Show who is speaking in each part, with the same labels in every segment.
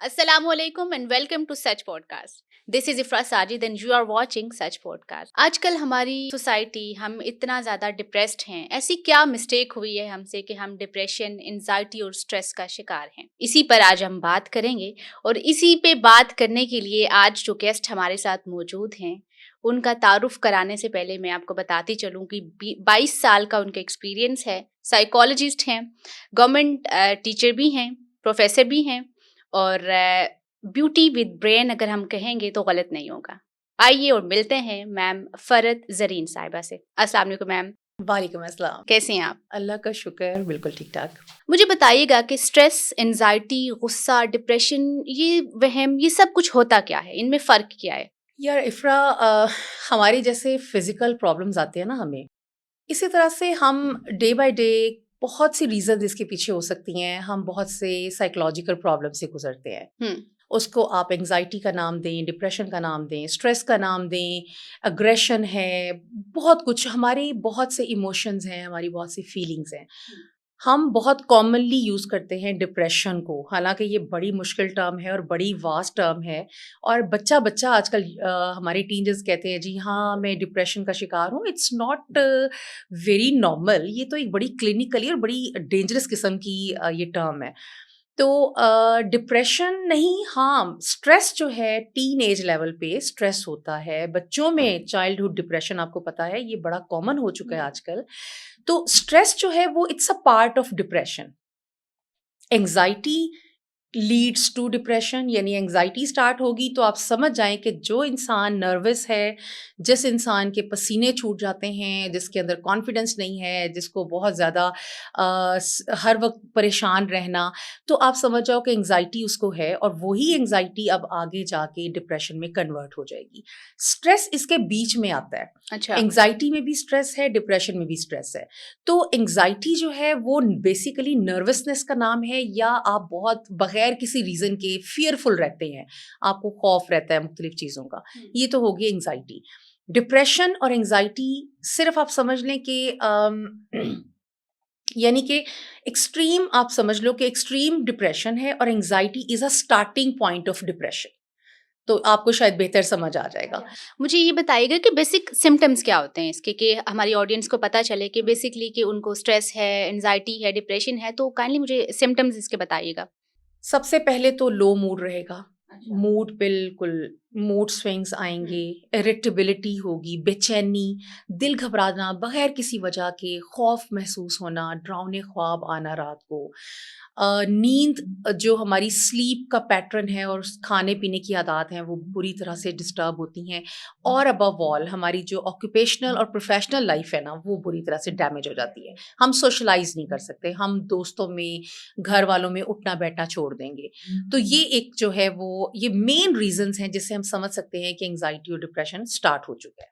Speaker 1: Assalamualaikum and welcome to Such Podcast. This is Ifra Sajid and you are watching Such Podcast. आजकल हमारी society हम इतना ज़्यादा depressed हैं, ऐसी क्या मिस्टेक हुई है हमसे कि हम डिप्रेशन, एंजाइटी और स्ट्रेस का शिकार हैं? इसी पर आज हम बात करेंगे और इसी पे बात करने के लिए आज जो गेस्ट हमारे साथ मौजूद हैं उनका तारुफ कराने से पहले मैं आपको बताती चलूँ कि 22 साल का उनका एक्सपीरियंस है, साइकोलॉजिस्ट हैं, गवर्नमेंट टीचर भी हैं, प्रोफेसर भी हैं और ब्यूटी विद ब्रेन अगर हम कहेंगे तो गलत नहीं होगा। आइए और मिलते हैं मैम फरत ज़रीन साहिबा से। अस्सलाम वालेकुम मैम।
Speaker 2: वालेकुम अस्सलाम।
Speaker 1: कैसे हैं आप?
Speaker 2: अल्लाह का शुक्र, बिल्कुल ठीक ठाक।
Speaker 1: मुझे बताइएगा कि स्ट्रेस, एंजाइटी, गुस्सा, डिप्रेशन, ये वहम, ये सब कुछ होता क्या है? इनमें फ़र्क क्या है?
Speaker 2: यार इफ़रा, हमारी जैसे फिजिकल प्रॉब्लम्स आते हैं ना हमें, इसी तरह से हम डे बाय डे बहुत सी रीजंस इसके पीछे हो सकती हैं। हम बहुत से साइकोलॉजिकल प्रॉब्लम से गुजरते हैं। उसको आप एंजाइटी का नाम दें, डिप्रेशन का नाम दें, स्ट्रेस का नाम दें, अग्रेशन है, बहुत कुछ। हमारी बहुत से इमोशंस हैं, हमारी बहुत सी फीलिंग्स हैं। हम बहुत कॉमनली यूज़ करते हैं डिप्रेशन को, हालांकि ये बड़ी मुश्किल टर्म है और बड़ी वास्ट टर्म है। और बच्चा बच्चा आजकल हमारे टीनेजर्स कहते हैं जी हाँ मैं डिप्रेशन का शिकार हूँ। इट्स नॉट वेरी नॉर्मल, ये तो एक बड़ी क्लिनिकली और बड़ी डेंजरस किस्म की ये टर्म है। तो डिप्रेशन नहीं, हाँ स्ट्रेस जो है टीन एज लेवल पे स्ट्रेस होता है बच्चों में। चाइल्डहुड डिप्रेशन आपको पता है ये बड़ा कॉमन हो चुका है आजकल। तो स्ट्रेस जो है वो it's a part of depression. Anxiety leads to depression, यानी एंजाइटी स्टार्ट होगी तो आप समझ जाएं कि जो इंसान नर्वस है, जिस इंसान के पसीने छूट जाते हैं, जिसके अंदर कॉन्फिडेंस नहीं है, जिसको बहुत ज़्यादा हर वक्त परेशान रहना, तो आप समझ जाओ कि एंजाइटी उसको है और वही एंजाइटी अब आगे जाके डिप्रेशन में कन्वर्ट हो जाएगी। स्ट्रेस इसके बीच में आता है।
Speaker 1: अच्छा।
Speaker 2: एंजाइटी में भी स्ट्रेस है, डिप्रेशन में भी स्ट्रेस है। तो एंजाइटी जो है वो बेसिकली नर्वसनेस का नाम है, या आप बहुत बगैर किसी रीज़न के फियरफुल रहते हैं, आपको खौफ रहता है मुख्तलिफ चीज़ों का, ये तो होगी एंजाइटी। डिप्रेशन और एंजाइटी सिर्फ आप समझ लें कि यानी कि एक्सट्रीम, आप समझ लो कि एक्सट्रीम डिप्रेशन है और anxiety is a starting point of depression. तो आपको शायद बेहतर समझ आ जाएगा।
Speaker 1: मुझे ये बताइएगा कि बेसिक सिम्टम्स क्या होते हैं इसके, कि हमारी ऑडियंस को पता चले कि बेसिकली कि उनको स्ट्रेस है, एंजाइटी है, डिप्रेशन है, तो काइंडली मुझे सिम्टम्स इसके बताइएगा।
Speaker 2: सबसे पहले तो लो मूड रहेगा। मूड बिल्कुल, मूड स्विंग्स आएंगे, इरिटेबिलिटी होगी, बेचैनी, दिल घबराना बगैर किसी वजह के, खौफ महसूस होना, डरावने ख्वाब आना रात को, नींद जो हमारी स्लीप का पैटर्न है और खाने पीने की आदत हैं वो बुरी तरह से डिस्टर्ब होती हैं। और अबव ऑल हमारी जो ऑक्यूपेशनल और प्रोफेशनल लाइफ है ना वो बुरी तरह से डैमेज हो जाती है। हम सोशलाइज नहीं कर सकते, हम दोस्तों में, घर वालों में उठना बैठना छोड़ देंगे। तो ये एक जो है वो ये मेन रीजंस हैं जिससे हम समझ सकते हैं कि एंजाइटी और डिप्रेशन स्टार्ट हो चुका है।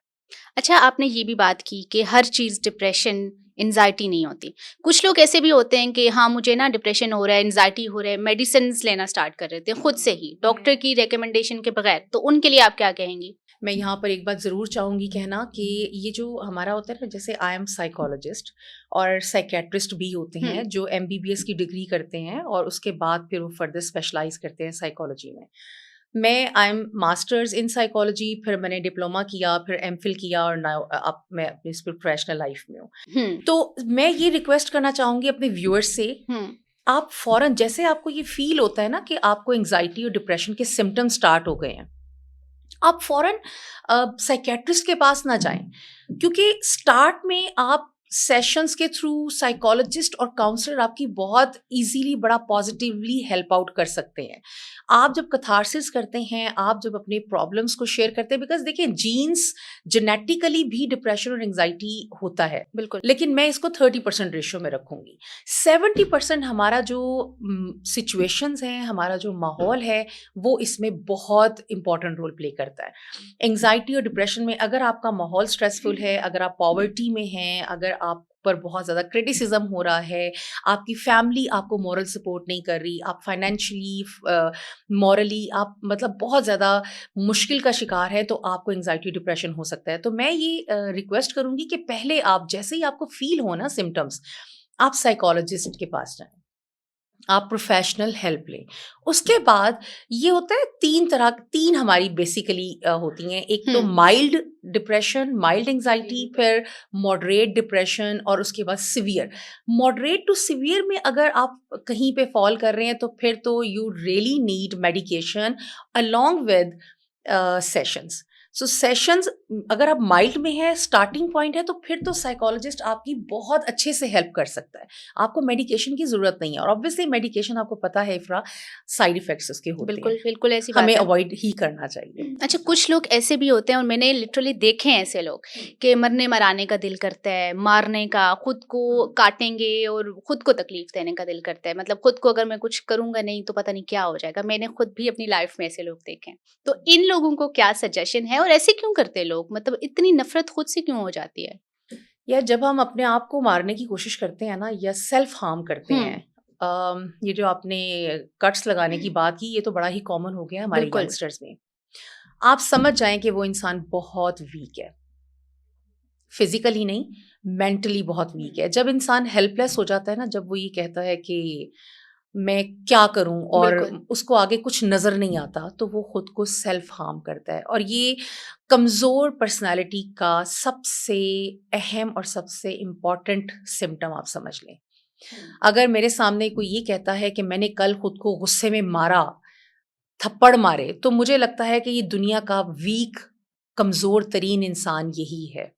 Speaker 1: अच्छा, आपने ये भी बात की कि हर चीज़ डिप्रेशन, एंजाइटी नहीं होती। कुछ लोग ऐसे भी होते हैं कि हाँ, मुझे ना डिप्रेशन हो रहा है, एंजाइटी हो रहा है, मेडिसिन्स लेना स्टार्ट कर देते हैं खुद से ही, डॉक्टर की रिकमेंडेशन के बगैर। तो उनके लिए आप क्या कहेंगी?
Speaker 2: मैं यहाँ पर एक बात ज़रूर चाहूँगी कहना कि ये जो हमारा होता है ना, जैसे आई एम साइकोलॉजिस्ट और साइकेट्रिस्ट भी होते हैं जो एमबीबीएस की डिग्री करते हैं और उसके बाद फिर वो फर्दर स्पेशलाइज करते हैं साइकोलॉजी में। मैं I am masters in psychology, फिर मैंने डिप्लोमा किया, फिर एमफिल किया और नाउ अब मैं अपनी इस प्रोफेशनल लाइफ में हूँ। तो मैं ये रिक्वेस्ट करना चाहूँगी अपने व्यूअर्स से, आप फ़ौरन जैसे आपको ये फ़ील होता है ना कि आपको एंग्ज़ायटी और डिप्रेशन के सिम्पटम्स स्टार्ट हो गए हैं, आप फ़ौरन साइकियाट्रिस्ट के पास ना जाएँ। क्योंकि स्टार्ट में आप सेशंस के थ्रू साइकोलॉजिस्ट और काउंसलर आपकी बहुत ईज़िली बड़ा पॉज़िटिवली हेल्प आउट कर सकते हैं। आप जब कैथारसिस करते हैं, आप जब अपने प्रॉब्लम्स को शेयर करते हैं, बिकॉज़ देखिए जीन्स जेनेटिकली भी डिप्रेशन और एंग्ज़ायटी होता है।
Speaker 1: बिल्कुल।
Speaker 2: लेकिन मैं इसको 30% रेशियो में रखूँगी। 70% हमारा जो सिचुएशंस हैं, हमारा जो माहौल है, वो इसमें बहुत इम्पोर्टेंट रोल प्ले करता है। एंग्ज़ायटी और डिप्रेशन में अगर आपका माहौल स्ट्रेसफुल है, अगर आप पॉवर्टी में हैं, अगर आप पर बहुत ज़्यादा क्रिटिसिज्म हो रहा है, आपकी फैमिली आपको मॉरल सपोर्ट नहीं कर रही, आप फाइनेंशियली मॉरली आप मतलब बहुत ज़्यादा मुश्किल का शिकार है, तो आपको एंग्ज़ायटी डिप्रेशन हो सकता है। तो मैं ये रिक्वेस्ट करूँगी कि पहले आप जैसे ही आपको फ़ील हो ना सिम्पटम्स, आप साइकोलॉजिस्ट के पास जाएँ। आप प्रोफेशनल हेल्प लें। उसके बाद ये होता है 3 हमारी बेसिकली होती हैं। एक तो
Speaker 1: हुँ,
Speaker 2: माइल्ड डिप्रेशन, माइल्ड एंग्ज़ायटी, फिर मॉडरेट डिप्रेशन और उसके बाद सीवियर। मॉडरेट टू सीवियर में अगर आप कहीं पे फ़ॉल कर रहे हैं तो फिर तो you really need medication along with sessions. So sessions अगर आप माइल्ड में हैं, स्टार्टिंग पॉइंट है, तो फिर तो साइकोलॉजिस्ट आपकी बहुत अच्छे से हेल्प कर सकता है। आपको मेडिकेशन की ज़रूरत नहीं है और ऑब्वियसली मेडिकेशन आपको पता है इफ़रा, साइड इफ़ेक्ट्स उसके होते हैं।
Speaker 1: बिल्कुल, बिल्कुल ऐसी
Speaker 2: हमें
Speaker 1: बात है।
Speaker 2: अवॉइड ही करना चाहिए।
Speaker 1: अच्छा, कुछ लोग ऐसे भी होते हैं और मैंने लिटरली देखे हैं ऐसे लोग कि मरने-मराने का दिल करता है, मारने का, खुद को काटेंगे और खुद को तकलीफ देने का दिल करता है। मतलब खुद को अगर मैं कुछ करूँगा नहीं तो पता नहीं क्या हो जाएगा। मैंने खुद भी अपनी लाइफ में ऐसे लोग देखे हैं। तो इन लोगों को क्या सजेशन है और ऐसे क्यों करते हैं लोग? मतलब इतनी नफ़रत खुद से क्यों हो जाती है?
Speaker 2: या जब हम अपने आप को मारने की कोशिश करते हैं ना या सेल्फ हार्म करते
Speaker 1: हुँ,
Speaker 2: हैं, ये जो आपने कट्स लगाने की बात की, ये तो बड़ा ही कॉमन हो गया है हमारे
Speaker 1: बिल्कुल।
Speaker 2: यंगस्टर्स में। आप समझ जाएँ कि वो इंसान बहुत वीक है। फिज़िकली नहीं, मेंटली बहुत वीक है। जब इंसान हेल्पलेस हो जाता है ना, जब वो ये कहता है कि मैं क्या करूँ और
Speaker 1: बिल्कुल।
Speaker 2: उसको आगे कुछ नज़र नहीं आता, तो वो खुद को सेल्फ हार्म करता है और ये कमज़ोर पर्सनैलिटी का सबसे अहम और सबसे इम्पोर्टेंट सिम्पटम आप समझ लें। अगर मेरे सामने कोई ये कहता है कि मैंने कल खुद को गुस्से में मारा, थप्पड़ मारे, तो मुझे लगता है कि ये दुनिया का वीक, कमज़ोर तरीन इंसान यही है।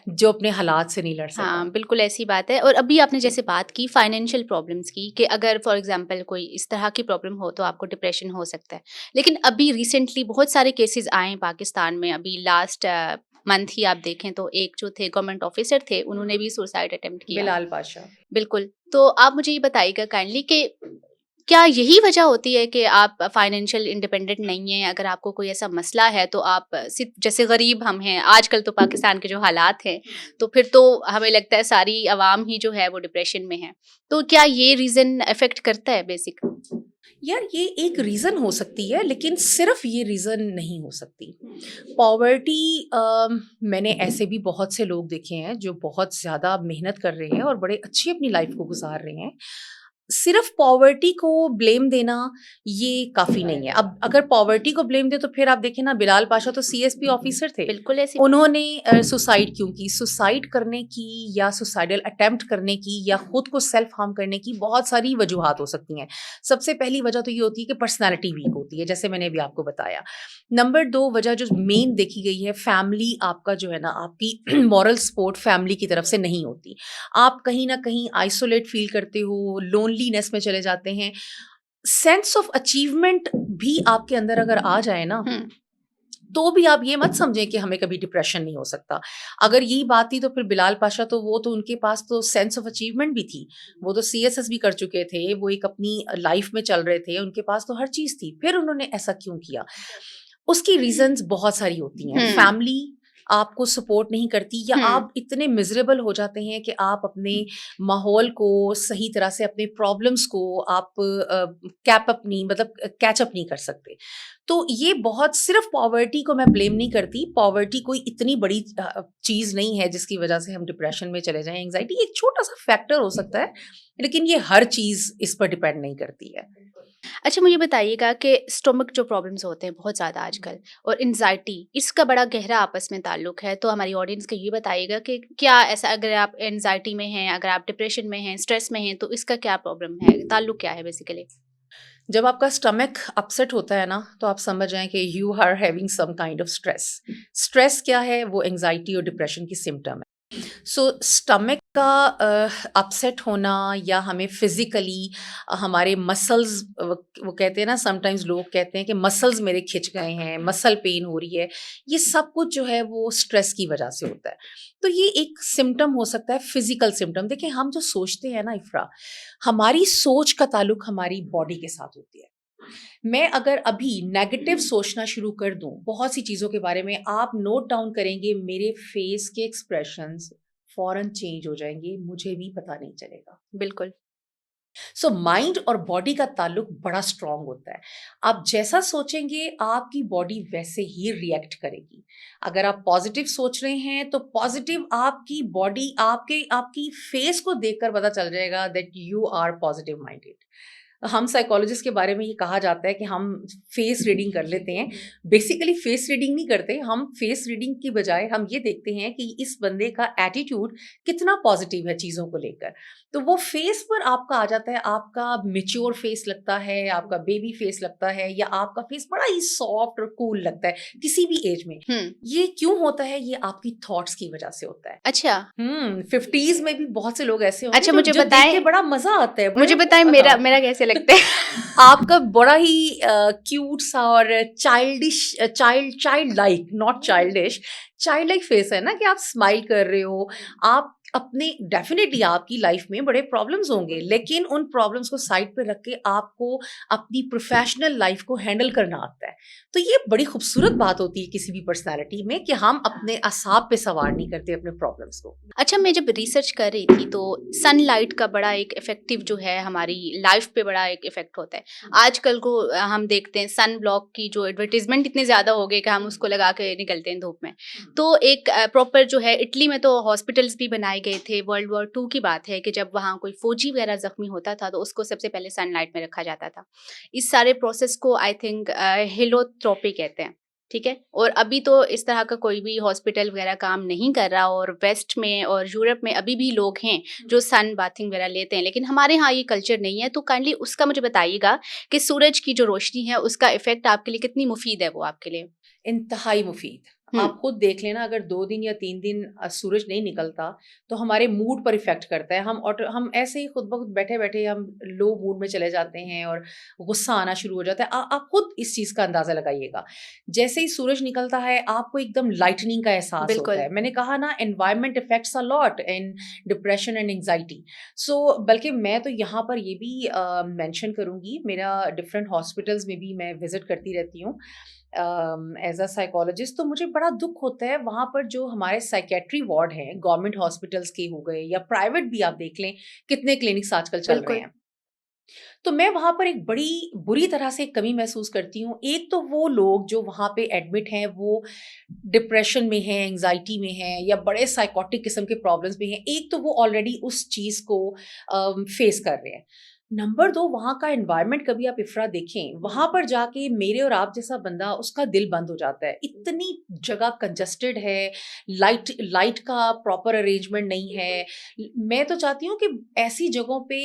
Speaker 2: जो अपने हालात से नहीं लड़ सका।
Speaker 1: हाँ, बिल्कुल ऐसी बात है और अभी आपने जैसे बात की फाइनेंशियल प्रॉब्लम्स की कि अगर फॉर एग्ज़ाम्पल कोई इस तरह की प्रॉब्लम हो तो आपको डिप्रेशन हो सकता है। लेकिन अभी रिसेंटली बहुत सारे केसेज़ आए हैं पाकिस्तान में अभी लास्ट मंथ ही आप देखें तो एक जो थे गवर्नमेंट ऑफिसर थे, उन्होंने भी सुसाइड अटेम्प्ट किया।
Speaker 2: बिलाल पाशा।
Speaker 1: बिल्कुल, तो आप मुझे ये बताइएगा काइंडली कि क्या यही वजह होती है कि आप फाइनेंशियल इंडिपेंडेंट नहीं हैं? अगर आपको कोई ऐसा मसला है तो आप सिर्फ़ जैसे गरीब हम हैं, आजकल तो पाकिस्तान के जो हालात हैं, तो फिर तो हमें लगता है सारी अवाम ही जो है वो डिप्रेशन में है। तो क्या ये रीज़न अफ़ेक्ट करता है बेसिक?
Speaker 2: यार ये एक रीज़न हो सकती है, लेकिन सिर्फ़ ये रीज़न नहीं हो सकती। पॉवर्टी मैंने ऐसे भी बहुत से लोग देखे हैं जो बहुत ज़्यादा मेहनत कर रहे हैं और बड़े अच्छी अपनी लाइफ़ को गुज़ार रहे हैं। सिर्फ़ पॉवर्टी को ब्लेम देना ये काफ़ी नहीं है। अब अगर पॉवर्टी को ब्लेम दें तो फिर आप देखें ना, बिलाल पाशा तो सीएसपी ऑफ़िसर थे।
Speaker 1: बिल्कुल ऐसी
Speaker 2: उन्होंने सुसाइड क्यों की? सुसाइड करने की या सुसाइडल अटेम्प्ट करने की या खुद को सेल्फ हार्म करने की बहुत सारी वजूहात हो सकती हैं। सबसे पहली वजह तो ये होती है कि पर्सनैलिटी वीक होती है, जैसे मैंने अभी आपको बताया। नंबर 2 वजह जो मेन देखी गई है, फैमिली आपका जो है ना, आपकी मॉरल सपोर्ट फैमिली की तरफ से नहीं होती। आप कहीं न कहीं आइसोलेट फ़ील करते हो, लोनलीनेस में चले जाते हैं। सेंस ऑफ अचीवमेंट भी आपके अंदर अगर आ जाए ना,
Speaker 1: हुँ,
Speaker 2: तो भी आप ये मत समझें कि हमें कभी डिप्रेशन नहीं हो सकता। अगर यही बात थी तो फिर बिलाल पाशा, तो वो तो उनके पास तो सेंस ऑफ अचीवमेंट भी थी। वो तो सीएसएस भी कर चुके थे, वो एक अपनी लाइफ़ में चल रहे थे, उनके पास तो हर चीज़ थी। फिर उन्होंने ऐसा क्यों किया? उसकी रीज़न्स बहुत सारी होती हैं।
Speaker 1: हुँ,
Speaker 2: फैमिली आपको सपोर्ट नहीं करती या
Speaker 1: हुँ,
Speaker 2: आप इतने मिज़रेबल हो जाते हैं कि आप अपने माहौल को सही तरह से, अपने प्रॉब्लम्स को आप कैप अप नहीं, मतलब कैच अप नहीं कर सकते। तो ये बहुत, सिर्फ़ पॉवर्टी को मैं ब्लेम नहीं करती। पॉवर्टी कोई इतनी बड़ी चीज़ नहीं है जिसकी वज़ह से हम डिप्रेशन में चले जाएँ। एंग्ज़ायटी एक छोटा-सा फैक्टर हो सकता है, लेकिन ये हर चीज़ इस पर डिपेंड नहीं करती है।
Speaker 1: अच्छा मुझे बताइएगा कि स्टोमक जो प्रॉब्लम्स होते हैं बहुत ज़्यादा आजकल और एंजाइटी इसका बड़ा गहरा आपस में ताल्लुक है तो हमारी ऑडियंस को ये बताइएगा कि क्या ऐसा अगर आप एंजाइटी में हैं अगर आप डिप्रेशन में हैं स्ट्रेस में हैं तो इसका क्या प्रॉब्लम है ताल्लुक क्या है बेसिकली।
Speaker 2: जब आपका स्टमक अपसेट होता है ना, तो आप समझ जाएँ कि you are having some kind of stress. Stress क्या है? वो एंग्ज़ायटी और डिप्रेशन की सिम्पटम है। सो स्टमक का अपसेट होना या हमें फिज़िकली हमारे मसल्स, वो कहते हैं ना, समटाइम्स लोग कहते हैं कि मसल्स मेरे खिंच गए हैं, मसल पेन हो रही है। ये सब कुछ जो है वो स्ट्रेस की वजह से होता है। तो ये एक सिम्पटम हो सकता है, फिज़िकल सिम्पटम। देखिए, हम जो सोचते हैं ना इफ़रा, हमारी सोच का ताल्लुक हमारी बॉडी के साथ होती है। मैं अगर अभी नेगेटिव सोचना शुरू कर दूँ, बहुत सी चीज़ों के बारे में, आप नोट डाउन करेंगे, मेरे फेस के एक्सप्रेशंस फ़ौरन चेंज हो जाएँगे, मुझे भी पता नहीं चलेगा।
Speaker 1: बिल्कुल।
Speaker 2: सो माइंड और बॉडी का ताल्लुक बड़ा स्ट्रांग होता है। आप जैसा सोचेंगे आपकी बॉडी वैसे ही रिएक्ट करेगी। अगर आप पॉजिटिव सोच रहे हैं तो पॉजिटिव आपकी बॉडी आपके आपकी फेस को देखकर पता चल जाएगा that you are positive minded. हम साइकोलॉजिस्ट के बारे में ये कहा जाता है कि हम फेस रीडिंग कर लेते हैं। बेसिकली फेस रीडिंग नहीं करते, हम फेस रीडिंग की बजाय हम ये देखते हैं कि इस बंदे का एटीट्यूड कितना पॉजिटिव है चीज़ों को लेकर। तो वो फेस पर आपका आ जाता है, आपका मैच्योर फेस लगता है, आपका बेबी फेस लगता है, या आपका फेस बड़ा ही सॉफ्ट और कूल लगता है किसी भी एज में। ये क्यों होता है? ये आपकी थॉट्स की वजह से होता है।
Speaker 1: अच्छा।
Speaker 2: 50s में भी बहुत से लोग ऐसे होंगे
Speaker 1: अच्छा,
Speaker 2: जो
Speaker 1: मुझे
Speaker 2: जो देख के
Speaker 1: बताएं।
Speaker 2: बड़ा मजा आता है,
Speaker 1: मुझे
Speaker 2: बड़े
Speaker 1: बताएं मेरा
Speaker 2: हाँ।
Speaker 1: मेरा कैसे लगता है?
Speaker 2: आपका बड़ा ही क्यूट सा और childish, child like, not childish, child like face है ना, कि आप स्माइल कर रहे हो। आप अपने डेफिनेटली आपकी लाइफ में बड़े प्रॉब्लम्स होंगे, लेकिन उन प्रॉब्लम्स को साइड पे रख के आपको अपनी प्रोफेशनल लाइफ को हैंडल करना आता है। तो ये बड़ी खूबसूरत बात होती है किसी भी पर्सनालिटी में, कि हम अपने असाब पे सवार नहीं करते अपने प्रॉब्लम्स को।
Speaker 1: अच्छा, मैं जब रिसर्च कर रही थी तो सनलाइट का बड़ा एक इफेक्टिव जो है हमारी लाइफ पे बड़ा एक इफेक्ट होता है। आजकल को हम देखते हैं सन ब्लॉक की जो एडवर्टीजमेंट इतने ज़्यादा हो गए कि हम उसको लगा के निकलते हैं धूप में। तो एक प्रॉपर जो है, इटली में तो हॉस्पिटल्स भी बनाए गए थे। वर्ल्ड वॉर 2 की बात है कि जब वहाँ कोई फौजी वगैरह जख्मी होता था तो उसको सबसे पहले सनलाइट में रखा जाता था। इस सारे प्रोसेस को आई थिंक हेलोथेरेपी कहते हैं। ठीक है। और अभी तो इस तरह का कोई भी हॉस्पिटल वगैरह काम नहीं कर रहा, और वेस्ट में और यूरोप में अभी भी लोग हैं जो सन बाथिंग वगैरह लेते हैं, लेकिन हमारे यहाँ ये कल्चर नहीं है। तो काइंडली उसका मुझे बताइएगा कि सूरज की जो रोशनी है उसका इफेक्ट आपके लिए कितनी मुफीद है वो आपके लिए?
Speaker 2: इंतहाई मुफीद।
Speaker 1: हम्म।
Speaker 2: आप खुद देख लेना, अगर 2 दिन या 3 दिन सूरज नहीं निकलता तो हमारे मूड पर इफ़ेक्ट करता है। हम ऐसे ही खुद ब खुद बैठे-बैठे हम लो मूड में चले जाते हैं और गुस्सा आना शुरू हो जाता है। आप खुद इस चीज़ का अंदाज़ा लगाइएगा। जैसे ही सूरज निकलता है आपको एकदम लाइटनिंग का एहसास होता
Speaker 1: बिल्कुल।
Speaker 2: है। मैंने कहा ना, environment effects a lot in depression and anxiety. So बल्कि मैं तो यहाँ पर ये भी मेंशन करूँगी, मेरा डिफरेंट हॉस्पिटल्स में भी मैं विज़िट करती रहती हूँ एज अ साइकोलॉजिस्ट। तो मुझे बड़ा दुख होता है वहाँ पर जो हमारे साइकेट्री वार्ड हैं, गवर्नमेंट हॉस्पिटल्स के हो गए या प्राइवेट भी, आप देख लें कितने क्लिनिक्स आजकल चल रहे
Speaker 1: बिल्कुल।
Speaker 2: हैं। तो मैं वहाँ पर एक बड़ी बुरी तरह से कमी महसूस करती हूँ। एक तो वो लोग जो वहाँ पे एडमिट हैं वो डिप्रेशन में हैं, एंग्जायटी में हैं, या बड़े साइकोटिक किस्म के प्रॉब्लम्स में हैं। एक तो वो ऑलरेडी उस चीज़ को फेस कर रहे हैं। नंबर 2, वहाँ का एनवायरनमेंट कभी आप इफ़रा देखें, वहाँ पर जाके मेरे और आप जैसा बंदा, उसका दिल बंद हो जाता है। इतनी जगह कंजस्टेड है, लाइट लाइट का प्रॉपर अरेंजमेंट नहीं है। मैं तो चाहती हूँ कि ऐसी जगहों पे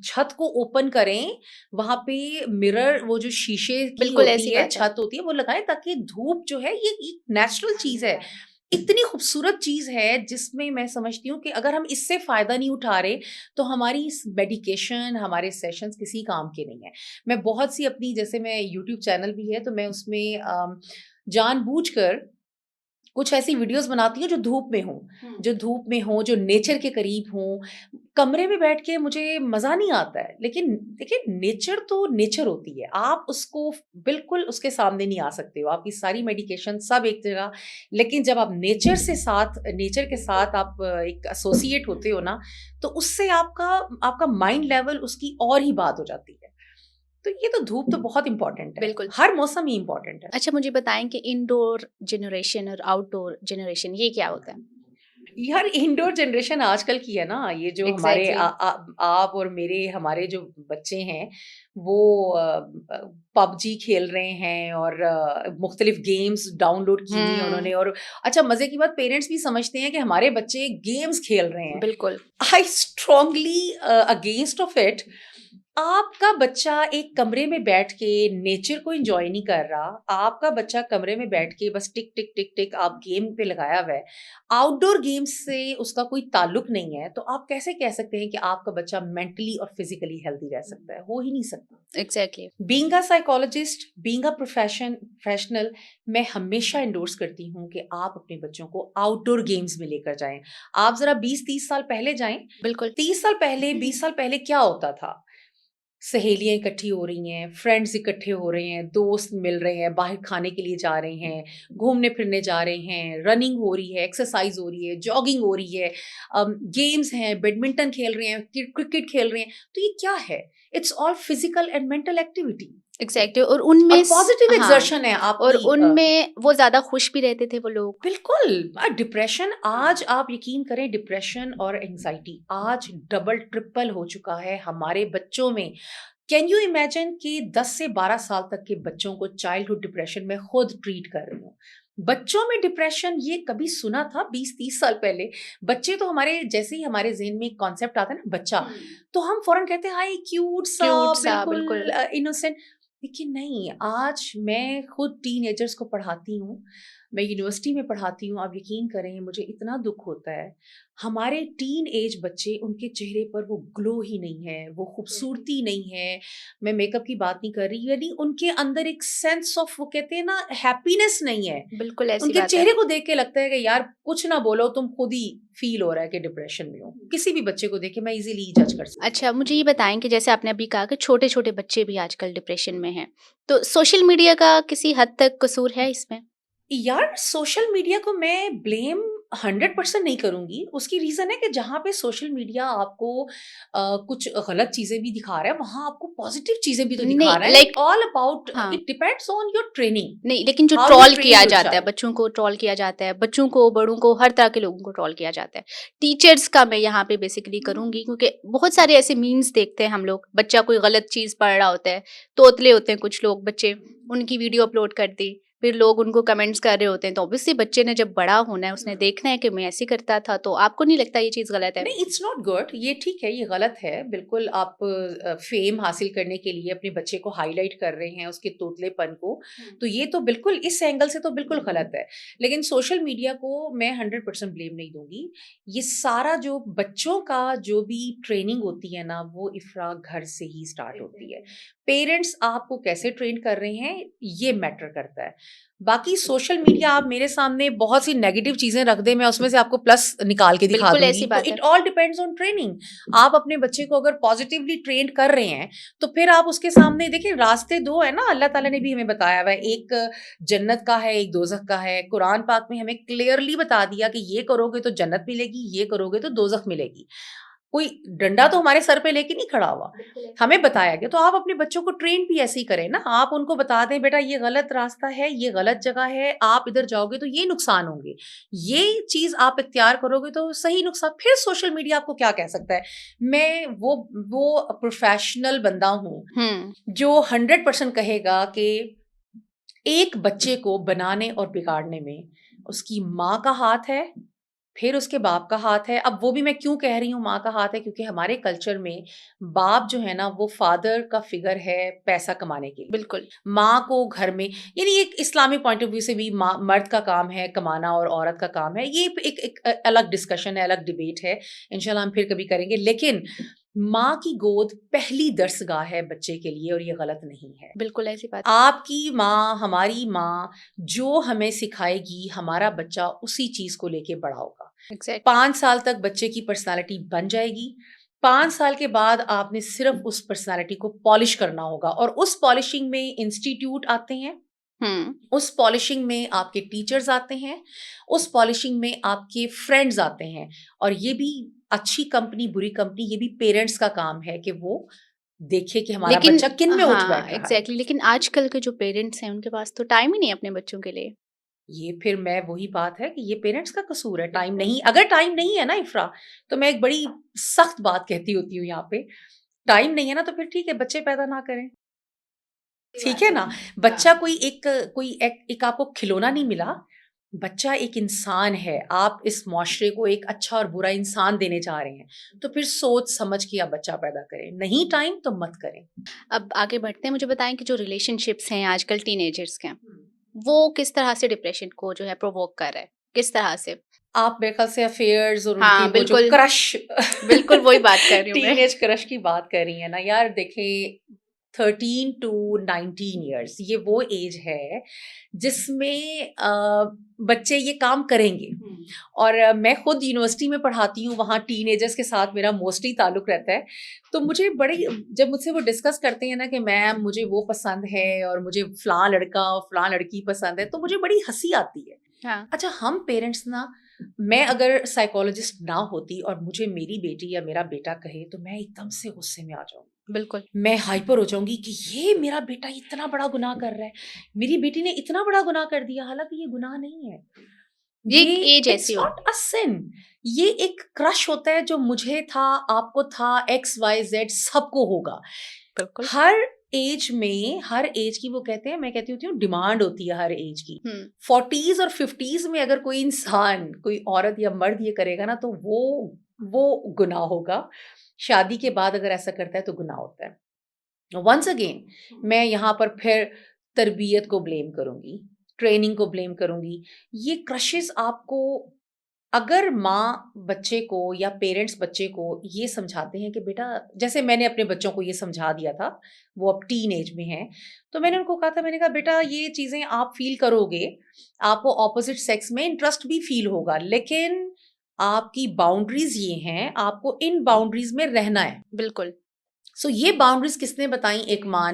Speaker 2: छत को ओपन करें, वहाँ पे मिरर, वो जो शीशे की
Speaker 1: बिल्कुल
Speaker 2: होती
Speaker 1: ऐसी
Speaker 2: है,
Speaker 1: बात है।
Speaker 2: छत होती है, वो लगाएँ, ताकि धूप जो है ये एक नेचुरल चीज़ है। इतनी खूबसूरत चीज़ है जिसमें मैं समझती हूँ कि अगर हम इससे फ़ायदा नहीं उठा रहे तो हमारी इस मेडिकेशन, हमारे सेशंस किसी काम के नहीं है। मैं बहुत सी अपनी, जैसे मैं यूट्यूब चैनल भी है तो मैं उसमें जानबूझकर कुछ ऐसी वीडियोस बनाती हूँ जो धूप में हों, जो नेचर के करीब हों। कमरे में बैठ के मुझे मज़ा नहीं आता है, लेकिन देखिए नेचर तो नेचर होती है, आप उसको बिल्कुल उसके सामने नहीं आ सकते हो, आपकी सारी मेडिकेशन सब एक जगह। लेकिन जब आप नेचर के साथ आप एक एसोसिएट होते हो ना, तो उससे आपका आपका माइंड लेवल उसकी और ही बात हो जाती है। तो ये तो धूप तो बहुत इम्पोर्टेंट है,
Speaker 1: बिल्कुल।
Speaker 2: हर मौसम ही इम्पोर्टेंट है।
Speaker 1: अच्छा, मुझे बताएं कि इंडोर जनरेशन और आउटडोर जनरेशन ये क्या होता है?
Speaker 2: यार इंडोर जनरेशन आजकल की है ना, ये जो हमारे
Speaker 1: एग्जैक्टली।
Speaker 2: आप और हमारे जो बच्चे हैं वो पबजी खेल रहे हैं और मुख्तलिफ गेम्स डाउनलोड की हुई हैं
Speaker 1: हम्म।
Speaker 2: उन्होंने। और अच्छा, मजे की बात, पेरेंट्स भी समझते हैं कि हमारे बच्चे गेम्स खेल रहे हैं।
Speaker 1: बिल्कुल।
Speaker 2: I strongly against of it. आपका बच्चा एक कमरे में बैठ के नेचर को एंजॉय नहीं कर रहा, आपका बच्चा कमरे में बैठ के बस टिक टिक टिक टिक आप गेम पे लगाया हुआ है, आउटडोर गेम्स से उसका कोई ताल्लुक नहीं है, तो आप कैसे कह सकते हैं कि आपका बच्चा मेंटली और फिजिकली हेल्दी रह सकता है? हो ही नहीं सकता।
Speaker 1: Exactly.
Speaker 2: Being a psychologist, being a professional, मैं हमेशा एंडोर्स करती हूँ कि आप अपने बच्चों को आउटडोर गेम्स में लेकर जाएं। आप जरा 20-30 साल पहले जाएं।
Speaker 1: बिल्कुल।
Speaker 2: 30 साल पहले, 20 साल पहले क्या होता था? सहेलियाँ इकट्ठी हो रही हैं, फ्रेंड्स इकट्ठे हो रहे हैं, दोस्त मिल रहे हैं, बाहर खाने के लिए जा रहे हैं, घूमने-फिरने जा रहे हैं, रनिंग हो रही है, एक्सरसाइज़ हो रही है, जॉगिंग हो रही है, गेम्स हैं, बैडमिंटन खेल रहे हैं, क्रिकेट खेल रहे हैं। तो ये क्या है? It's all physical and mental activity
Speaker 1: exactly और
Speaker 2: और
Speaker 1: उनमें
Speaker 2: पॉज़िटिव
Speaker 1: हाँ,
Speaker 2: एक्सर्शन है
Speaker 1: और
Speaker 2: आपकी
Speaker 1: उनमें वो ज़्यादा खुश भी रहते थे वो लोग।
Speaker 2: बिल्कुल। डिप्रेशन आज आप यकीन करें डिप्रेशन और एंग्ज़ायटी आज डबल ट्रिपल हो चुका है हमारे बच्चों में। कैन यू इमेजिन कि 10 से 12 साल तक के बच्चों को चाइल्डहुड डिप्रेशन में खुद ट्रीट कर रही हूँ। बच्चों में डिप्रेशन ये कभी सुना था 20-30 साल पहले? बच्चे तो हमारे जैसे ही हमारे ज़हन में एक कॉन्सेप्ट आता है ना बच्चा, तो हम फ़ौरन कहते हैं हाय क्यूट सा
Speaker 1: क्यूट सा बिल्कुल।
Speaker 2: बिल्कुल इनोसेंट। लेकिन नहीं, आज मैं खुद टीनेजर्स को पढ़ाती हूँ, मैं यूनिवर्सिटी में पढ़ाती हूँ, आप यकीन करें मुझे इतना दुःख होता है, हमारे टीन एज बच्चे उनके चेहरे पर वो ग्लो ही नहीं है, वो खूबसूरती नहीं है, मैं मेकअप की बात नहीं कर रही, यानी उनके अंदर एक सेंस ऑफ वो कहते हैं ना हैप्पीनेस नहीं है।
Speaker 1: बिल्कुल ऐसी
Speaker 2: उनके
Speaker 1: बात है।
Speaker 2: चेहरे को देख के लगता है कि यार कुछ ना बोलो तुम खुद ही फ़ील हो रहा है कि डिप्रेशन में हो। किसी भी बच्चे को देख के मैं इज़िली जज कर सकती हूँ।
Speaker 1: अच्छा, मुझे ये बताएँ कि जैसे आपने अभी कहा कि छोटे-छोटे बच्चे भी आजकल डिप्रेशन में हैं। तो सोशल मीडिया का किसी हद तक कसूर है इसमें?
Speaker 2: यार सोशल मीडिया को मैं ब्लेम 100% नहीं करूँगी। उसकी रीज़न है कि जहाँ पे सोशल मीडिया आपको कुछ गलत चीज़ें भी दिखा रहा है, वहाँ आपको पॉज़िटिव चीज़ें भी तो दिखा
Speaker 1: नहीं
Speaker 2: रहा है। इट
Speaker 1: लाइक
Speaker 2: ऑल अबाउट
Speaker 1: हाँ।
Speaker 2: It depends on your training,
Speaker 1: नहीं, लेकिन जो
Speaker 2: हाउ यू
Speaker 1: ट्रोल
Speaker 2: ट्रेन
Speaker 1: किया
Speaker 2: योर
Speaker 1: जाता है,
Speaker 2: चाइल्ड।
Speaker 1: बच्चों को ट्रोल किया जाता है, बच्चों को, बड़ों को, हर तरह के लोगों को ट्रोल किया जाता है। टीचर्स का मैं यहाँ पे बेसिकली करूँगी क्योंकि बहुत सारे ऐसे मीम्स देखते हैं हम लोग, बच्चा कोई गलत चीज़ पढ़ रहा होता है, तोतले होते हैं कुछ लोग बच्चे, उनकी वीडियो अपलोड कर दी, फिर लोग उनको कमेंट्स कर रहे होते हैं, तो ऑब्वियसली बच्चे ने जब बड़ा होना है, उसने देखना है कि मैं ऐसे करता था, तो आपको नहीं लगता ये चीज़ गलत है?
Speaker 2: नहीं, इट्स नॉट गुड, ये ठीक है, ये गलत है। बिल्कुल आप फ़ेम हासिल करने के लिए अपने बच्चे को हाइलाइट कर रहे हैं, उसके तोतलेपन को, तो ये तो बिल्कुल इस एंगल से तो बिल्कुल गलत है। लेकिन सोशल मीडिया को मैं 100% ब्लेम नहीं दूँगी। ये सारा जो बच्चों का जो भी ट्रेनिंग होती है ना, वो इफ़रा घर से ही स्टार्ट होती है। पेरेंट्स आपको कैसे ट्रेन कर रहे हैं, ये मैटर करता है। बाकी सोशल मीडिया आप मेरे सामने बहुत सी नेगेटिव चीज़ें रख दें, मैं उसमें से आपको प्लस निकाल के दिखा
Speaker 1: बिल्कुल
Speaker 2: दूँगी।
Speaker 1: ऐसी
Speaker 2: तो
Speaker 1: बात है।
Speaker 2: It all depends on training. आप अपने बच्चे को अगर पॉज़िटिवली ट्रेन कर रहे हैं, तो फिर आप उसके सामने देखिए रास्ते 2 हैं ना, अल्लाह ताला ने भी हमें बताया हुआ है, एक जन्नत का है, एक दोज़ख का है। कुरान पाक में हमें क्लियरली बता दिया कि ये करोगे तो जन्नत मिलेगी, ये करोगे तो दोज़ख मिलेगी। कोई डंडा तो हमारे सर पे लेके नहीं खड़ा हुआ। हमें बताया गया, तो आप अपने बच्चों को ट्रेन भी ऐसे ही करें ना, आप उनको बता दें बेटा ये गलत रास्ता है, ये गलत जगह है, आप इधर जाओगे तो ये नुकसान होंगे। ये चीज़ आप इख्तियार करोगे तो सही नुकसान फिर सोशल मीडिया आपको क्या कह सकता है? मैं वो प्रोफ़ेशनल बंदा हूँ,
Speaker 1: हुँ,
Speaker 2: जो 100% कहेगा कि एक बच्चे को बनाने और बिगाड़ने में उसकी माँ का हाथ है, फिर उसके बाप का हाथ है। अब वो भी मैं क्यों कह रही हूँ माँ का हाथ है, क्योंकि हमारे कल्चर में बाप जो है ना वो फादर का फिगर है पैसा कमाने के लिए।
Speaker 1: बिल्कुल।
Speaker 2: माँ को घर में यानी एक इस्लामिक पॉइंट ऑफ व्यू से भी माँ मर्द का काम है कमाना और औरत का काम है। ये एक अलग डिस्कशन है, अलग डिबेट है। इंशाल्लाह हम फिर कभी करेंगे। लेकिन माँ की गोद पहली दरसगाह है बच्चे के लिए और ये गलत नहीं है।
Speaker 1: बिल्कुल ऐसी बात
Speaker 2: आपकी माँ, हमारी माँ जो हमें सिखाएगी, हमारा बच्चा उसी चीज़ को लेके बड़ा होगा।
Speaker 1: एग्ज़ैक्टली
Speaker 2: 5 साल तक बच्चे की पर्सनैलिटी बन जाएगी। 5 साल के बाद आपने सिर्फ़ उस पर्सनैलिटी को पॉलिश करना होगा और उस पॉलिशिंग में इंस्टीट्यूट आते हैं,
Speaker 1: हुँ,
Speaker 2: उस पॉलिशिंग में आपके टीचर्स आते हैं, उस पॉलिशिंग में आपके फ्रेंड्स आते हैं और ये भी अच्छी कंपनी, बुरी कंपनी, ये भी पेरेंट्स का काम है कि वो देखे कि हमारा
Speaker 1: लेकिन
Speaker 2: बच्चा किन में उठ
Speaker 1: हाँ,
Speaker 2: बैठ रहा है।
Speaker 1: एग्ज़ैक्टली लेकिन आजकल के जो पेरेंट्स हैं, उनके पास तो टाइम ही नहीं है अपने बच्चों के लिए।
Speaker 2: ये फिर मैं वही बात है कि ये पेरेंट्स का कसूर है, टाइम नहीं अगर टाइम नहीं है ना इफ़्रा, तो मैं एक बड़ी सख्त बात कहती होती हूँ यहाँ पे, टाइम नहीं है ना तो फिर ठीक है बच्चे पैदा ना करें, ठीक है ना? बच्चा कोई एक आपको खिलौना नहीं मिला, बच्चा एक इंसान है, आप इस मुआशरे को एक अच्छा और बुरा इंसान देने जा रहे हैं, तो फिर सोच समझ के आप बच्चा पैदा करें, नहीं टाइम तो मत करें।
Speaker 1: अब आगे बढ़ते हैं, मुझे बताएँ कि जो रिलेशनशिप्स हैं आजकल टीनेजर्स के, वो किस तरह से डिप्रेशन को जो है प्रोवोक कर रहा है? किस तरह से?
Speaker 2: आप मेरे ख़्याल से अफेयर्स और उनके
Speaker 1: हाँ,
Speaker 2: वो जो
Speaker 1: बिल्कुल,
Speaker 2: क्रश
Speaker 1: बिल्कुल वही बात कर रही हूँ मैं।
Speaker 2: टीनेज क्रश की बात कर रही हैं ना यार, देखिए 13 to 19 ईयर्स, ये वो एज है जिसमें बच्चे ये काम करेंगे। और मैं खुद यूनिवर्सिटी में पढ़ाती हूँ, वहाँ टीनेजर्स के साथ मेरा मोस्टली ताल्लुक रहता है। तो मुझे बड़ी, जब मुझसे वो डिस्कस करते हैं ना कि मैम मुझे वो पसंद है और मुझे फलां लड़का और फलां लड़की पसंद है, तो मुझे बड़ी हंसी आती है।
Speaker 1: हाँ।
Speaker 2: अच्छा, हम पेरेंट्स ना, मैं अगर साइकोलॉजिस्ट ना होती और मुझे मेरी बेटी या मेरा बेटा कहे, तो मैं एकदम से गुस्से में आ जाऊंगी,
Speaker 1: बिल्कुल।
Speaker 2: मैं हाइपर हो जाऊंगी कि ये मेरा बेटा इतना बड़ा गुनाह कर रहा है, मेरी बेटी ने इतना बड़ा गुनाह कर दिया, हालांकि ये गुनाह नहीं है।
Speaker 1: ये एक एज ऐसी
Speaker 2: इट्स नॉट अ सिन, ये एक क्रश होता है जो मुझे था, आपको था, XYZ सबको होगा।
Speaker 1: बिल्कुल।
Speaker 2: हर एज में, हर एज की, वो कहते हैं, मैं कहती होती हूँ, डिमांड होती है हर एज की। 40s और 50s में अगर कोई इंसान, कोई औरत या मर्द ये करेगा ना, तो वो गुनाह होगा। शादी के बाद अगर ऐसा करता है तो गुनाह होता है। वंस अगेन मैं यहाँ पर फिर तरबियत को ब्लेम करूंगी, ट्रेनिंग को ब्लेम करूंगी। ये क्रशेस आपको, अगर माँ बच्चे को या पेरेंट्स बच्चे को ये समझाते हैं कि बेटा, जैसे मैंने अपने बच्चों को ये समझा दिया था, वो अब टीन एज में हैं, तो मैंने उनको कहा था, मैंने कहा बेटा ये चीज़ें आप फील करोगे, आपको ऑपोजिट सेक्स में इंटरेस्ट भी फील होगा, लेकिन आपकी बाउंड्रीज ये हैं, आपको इन बाउंड्रीज में रहना है।
Speaker 1: बिल्कुल।
Speaker 2: सो ये बाउंड्रीज किसने बताई? एक माँ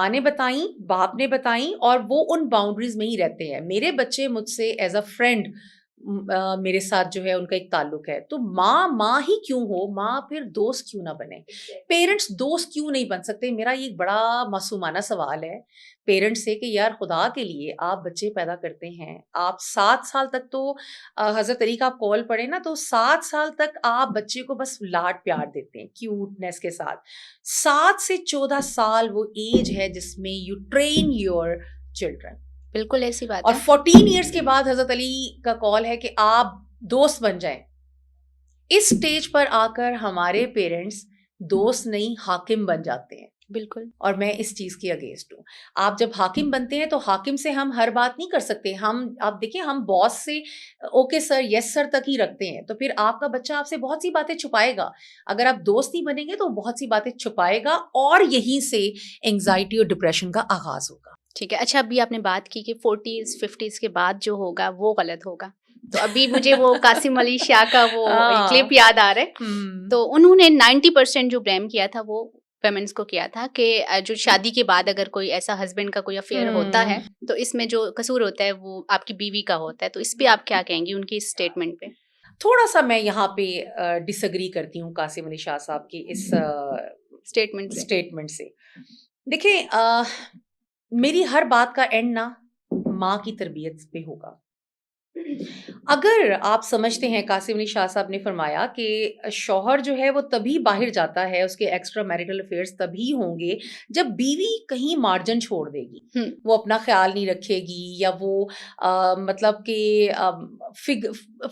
Speaker 2: ने बताई, बाप ने बताई, और वो उन बाउंड्रीज में ही रहते हैं। मेरे बच्चे मुझसे एज अ फ्रेंड, मेरे साथ जो है उनका एक ताल्लुक है। तो माँ ही क्यों हो, माँ फिर दोस्त क्यों ना बने? पेरेंट्स दोस्त क्यों नहीं बन सकते? मेरा ये बड़ा मासूमाना सवाल है पेरेंट्स से कि यार खुदा के लिए, आप बच्चे पैदा करते हैं, आप 7 साल तक तो हजरत अली का कॉल पढ़े ना, तो 7 साल तक आप बच्चे को बस लाड प्यार देते हैं क्यूटनेस के साथ। 7 से 14 साल वो एज है जिसमें यू ट्रेन योर चिल्ड्रन।
Speaker 1: बिल्कुल ऐसी बात
Speaker 2: और
Speaker 1: है।
Speaker 2: 14 ईयर्स के बाद हजरत अली का कॉल है कि आप दोस्त बन जाएं। इस स्टेज पर आकर हमारे पेरेंट्स दोस्त नहीं, हाकिम बन जाते हैं।
Speaker 1: बिल्कुल।
Speaker 2: और मैं इस चीज की अगेंस्ट हूँ। आप जब हाकिम बनते हैं तो हाकिम से हम हर बात नहीं कर सकते। आप देखिए, हम बॉस से ओके सर, यस सर तक ही रखते हैं, तो फिर आपका बच्चा आपसे बहुत सी बातें छुपाएगा। अगर आप दोस्त नहीं बनेंगे तो बहुत सी बातें छुपाएगा, और यहीं से एंग्जाइटी और डिप्रेशन का आगाज होगा।
Speaker 1: ठीक है। अच्छा, अभी आपने बात की कि 40s 50s के बाद जो होगा वो गलत होगा, तो अभी मुझे वो कासिम अली शाह का वो क्लिप याद आ रहा है। तो उन्होंने 90% जो ब्लेम किया था वो फेमेंस को किया था कि जो शादी के बाद अगर कोई ऐसा हस्बैंड का कोई अफेयर होता है, तो इसमें जो कसूर होता है वो आपकी बीवी का होता है। तो इस पे आप क्या कहेंगी, उनकी इस स्टेटमेंट पे?
Speaker 2: थोड़ा सा मैं यहाँ पे डिसएग्री करती हूँ कासिम अली शाह साहब की इस स्टेटमेंट से। देखिए, मेरी हर बात का एंड ना माँ की तरबियत पे होगा। अगर आप समझते हैं, कासिम अली शाह साहब ने फरमाया कि शौहर जो है वो तभी बाहर जाता है, उसके एक्स्ट्रा मैरिटल अफेयर्स तभी होंगे जब बीवी कहीं मार्जिन छोड़ देगी, वो अपना ख्याल नहीं रखेगी, या वो मतलब कि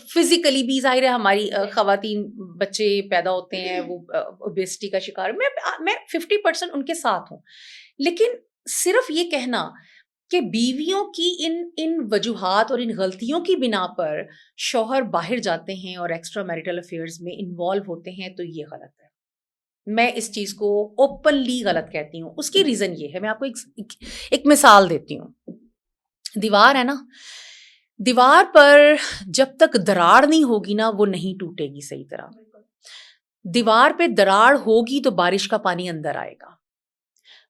Speaker 2: फिजिकली भी, जाहिर है हमारी खवातीन बच्चे पैदा होते हैं वो ओबेसिटी का शिकार। मैं 50% उनके साथ हूँ, लेकिन सिर्फ ये कहना कि बीवियों की इन वजूहात और इन गलतियों की बिना पर शौहर बाहर जाते हैं और एक्स्ट्रा मैरिटल अफेयर्स में इन्वॉल्व होते हैं, तो ये गलत है। मैं इस चीज को ओपनली गलत कहती हूँ। उसकी रीजन ये है, मैं आपको एक मिसाल देती हूँ। दीवार है ना, दीवार पर जब तक दरार नहीं होगी ना, वो नहीं टूटेगी सही तरह। दीवार पे दरार होगी तो बारिश का पानी अंदर आएगा।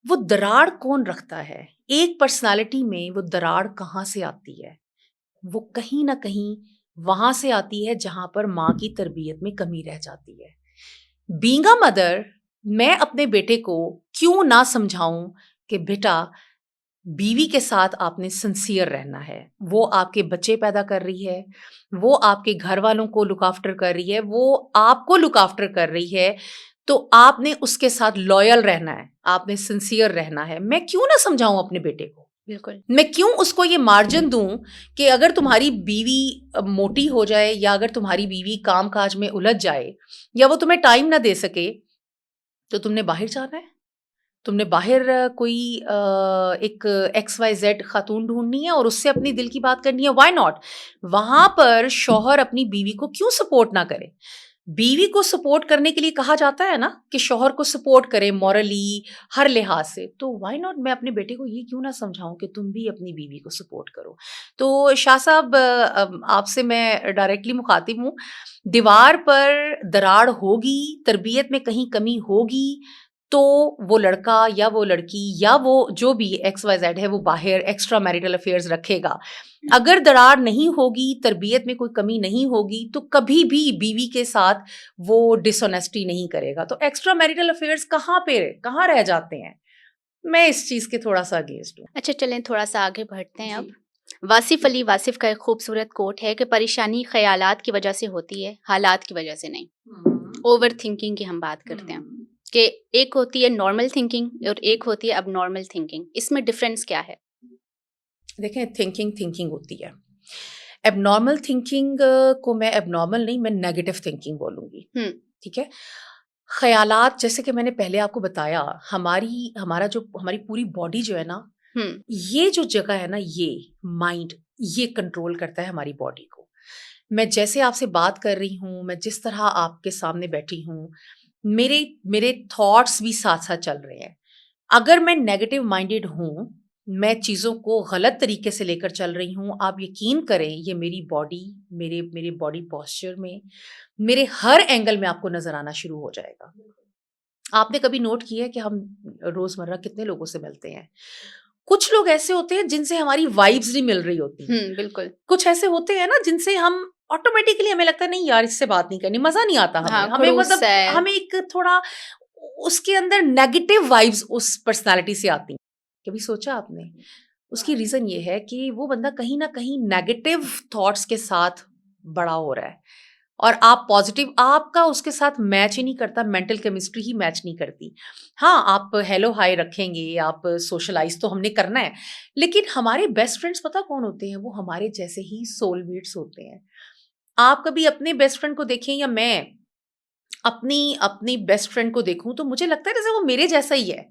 Speaker 2: वो दरार कौन रखता है? एक पर्सनालिटी में वो दरार कहाँ से आती है? वो कहीं ना कहीं वहां से आती है जहां पर माँ की तरबियत में कमी रह जाती है। बीइंग अ मदर, मैं अपने बेटे को क्यों ना समझाऊं कि बेटा, बीवी के साथ आपने सिंसियर रहना है। वो आपके बच्चे पैदा कर रही है, वो आपके घर वालों को लुक आफ्टर कर रही है, वो आपको लुक आफ्टर कर रही है, तो आपने उसके साथ लॉयल रहना है, आपने सिंसियर रहना है। मैं क्यों ना समझाऊं अपने बेटे को?
Speaker 1: बिल्कुल।
Speaker 2: मैं क्यों उसको ये मार्जिन दूं कि अगर तुम्हारी बीवी मोटी हो जाए, या अगर तुम्हारी बीवी काम काज में उलझ जाए, या वो तुम्हें टाइम ना दे सके, तो तुमने बाहर जाना है, तुमने बाहर कोई एक XYZ खातून ढूंढनी है और उससे अपनी दिल की बात करनी है। Why not? वहां पर शौहर अपनी बीवी को क्यों सपोर्ट ना करे? बीवी को सपोर्ट करने के लिए कहा जाता है ना कि शौहर को सपोर्ट करे मॉरली, हर लिहाज से, तो व्हाई नॉट मैं अपने बेटे को ये क्यों ना समझाऊं कि तुम भी अपनी बीवी को सपोर्ट करो। तो शाह साहब, आपसे मैं डायरेक्टली मुखातिब हूँ। दीवार पर दरार होगी, तरबियत में कहीं कमी होगी, तो वो लड़का या वो लड़की या वो जो भी XYZ है वो बाहर एक्स्ट्रा मैरिटल अफेयर्स रखेगा। अगर दरार नहीं होगी, तरबियत में कोई कमी नहीं होगी, तो कभी भी बीवी के साथ वो डिसऑनेस्टी नहीं करेगा। तो एक्स्ट्रा मैरिटल अफेयर्स कहाँ रह जाते हैं? मैं इस चीज के थोड़ा सा अगेंस्ट हूँ।
Speaker 1: अच्छा, चलें थोड़ा सा आगे बढ़ते हैं। अब वासिफ अली वासिफ का एक खूबसूरत कोट है कि परेशानी ख्यालात की वजह से होती है, हालात की वजह से नहीं। ओवर थिंकिंग की हम बात करते हैं कि एक होती है नॉर्मल थिंकिंग और एक होती है अब नॉर्मल थिंकिंग, इसमें डिफरेंस क्या है?
Speaker 2: देखें, थिंकिंग होती है। एबनॉर्मल थिंकिंग को मैं एबनॉर्मल नहीं, मैं नेगेटिव थिंकिंग बोलूंगी। ठीक है। ख्यालात, जैसे कि मैंने पहले आपको बताया, हमारी पूरी बॉडी जो है ना, ये जो जगह है ना, ये माइंड, ये कंट्रोल करता है हमारी बॉडी को। मैं जैसे आपसे बात कर रही हूँ, मैं जिस तरह आपके सामने बैठी हूँ, मेरे थॉट्स भी साथ साथ चल रहे हैं। अगर मैं नेगेटिव माइंडेड हूँ, मैं चीज़ों को गलत तरीके से लेकर चल रही हूँ, आप यकीन करें, ये मेरी बॉडी, मेरे बॉडी पॉस्चर में, मेरे हर एंगल में आपको नजर आना शुरू हो जाएगा। आपने कभी नोट किया है कि हम रोजमर्रा कितने लोगों से मिलते हैं? कुछ लोग ऐसे होते हैं जिनसे हमारी वाइब्स नहीं मिल रही होती।
Speaker 1: बिल्कुल।
Speaker 2: कुछ ऐसे होते हैं ना जिनसे हम ऑटोमेटिकली, हमें लगता है नहीं यार, इससे बात नहीं करनी, मजा नहीं आता हमें।
Speaker 1: हाँ,
Speaker 2: हमें मतलब
Speaker 1: है।
Speaker 2: हमें एक थोड़ा उसके अंदर नेगेटिव वाइब्स उस पर्सनालिटी से आती हैं। कभी सोचा आपने? उसकी रीजन ये है कि वो बंदा कहीं ना कहीं नेगेटिव थॉट्स के साथ बड़ा हो रहा है, और आप पॉजिटिव, आपका उसके साथ मैच ही नहीं करता, मेंटल केमिस्ट्री ही मैच नहीं करती। हाँ, आप हेलो हाय रखेंगे, आप सोशलाइज तो हमने करना है, लेकिन हमारे बेस्ट फ्रेंड्स पता कौन होते हैं? वो हमारे जैसे ही सोलमेट्स होते हैं। आप कभी अपने बेस्ट फ्रेंड को देखें, या मैं अपनी अपनी बेस्ट फ्रेंड को देखूं, तो मुझे लगता है जैसे वो मेरे जैसा ही है।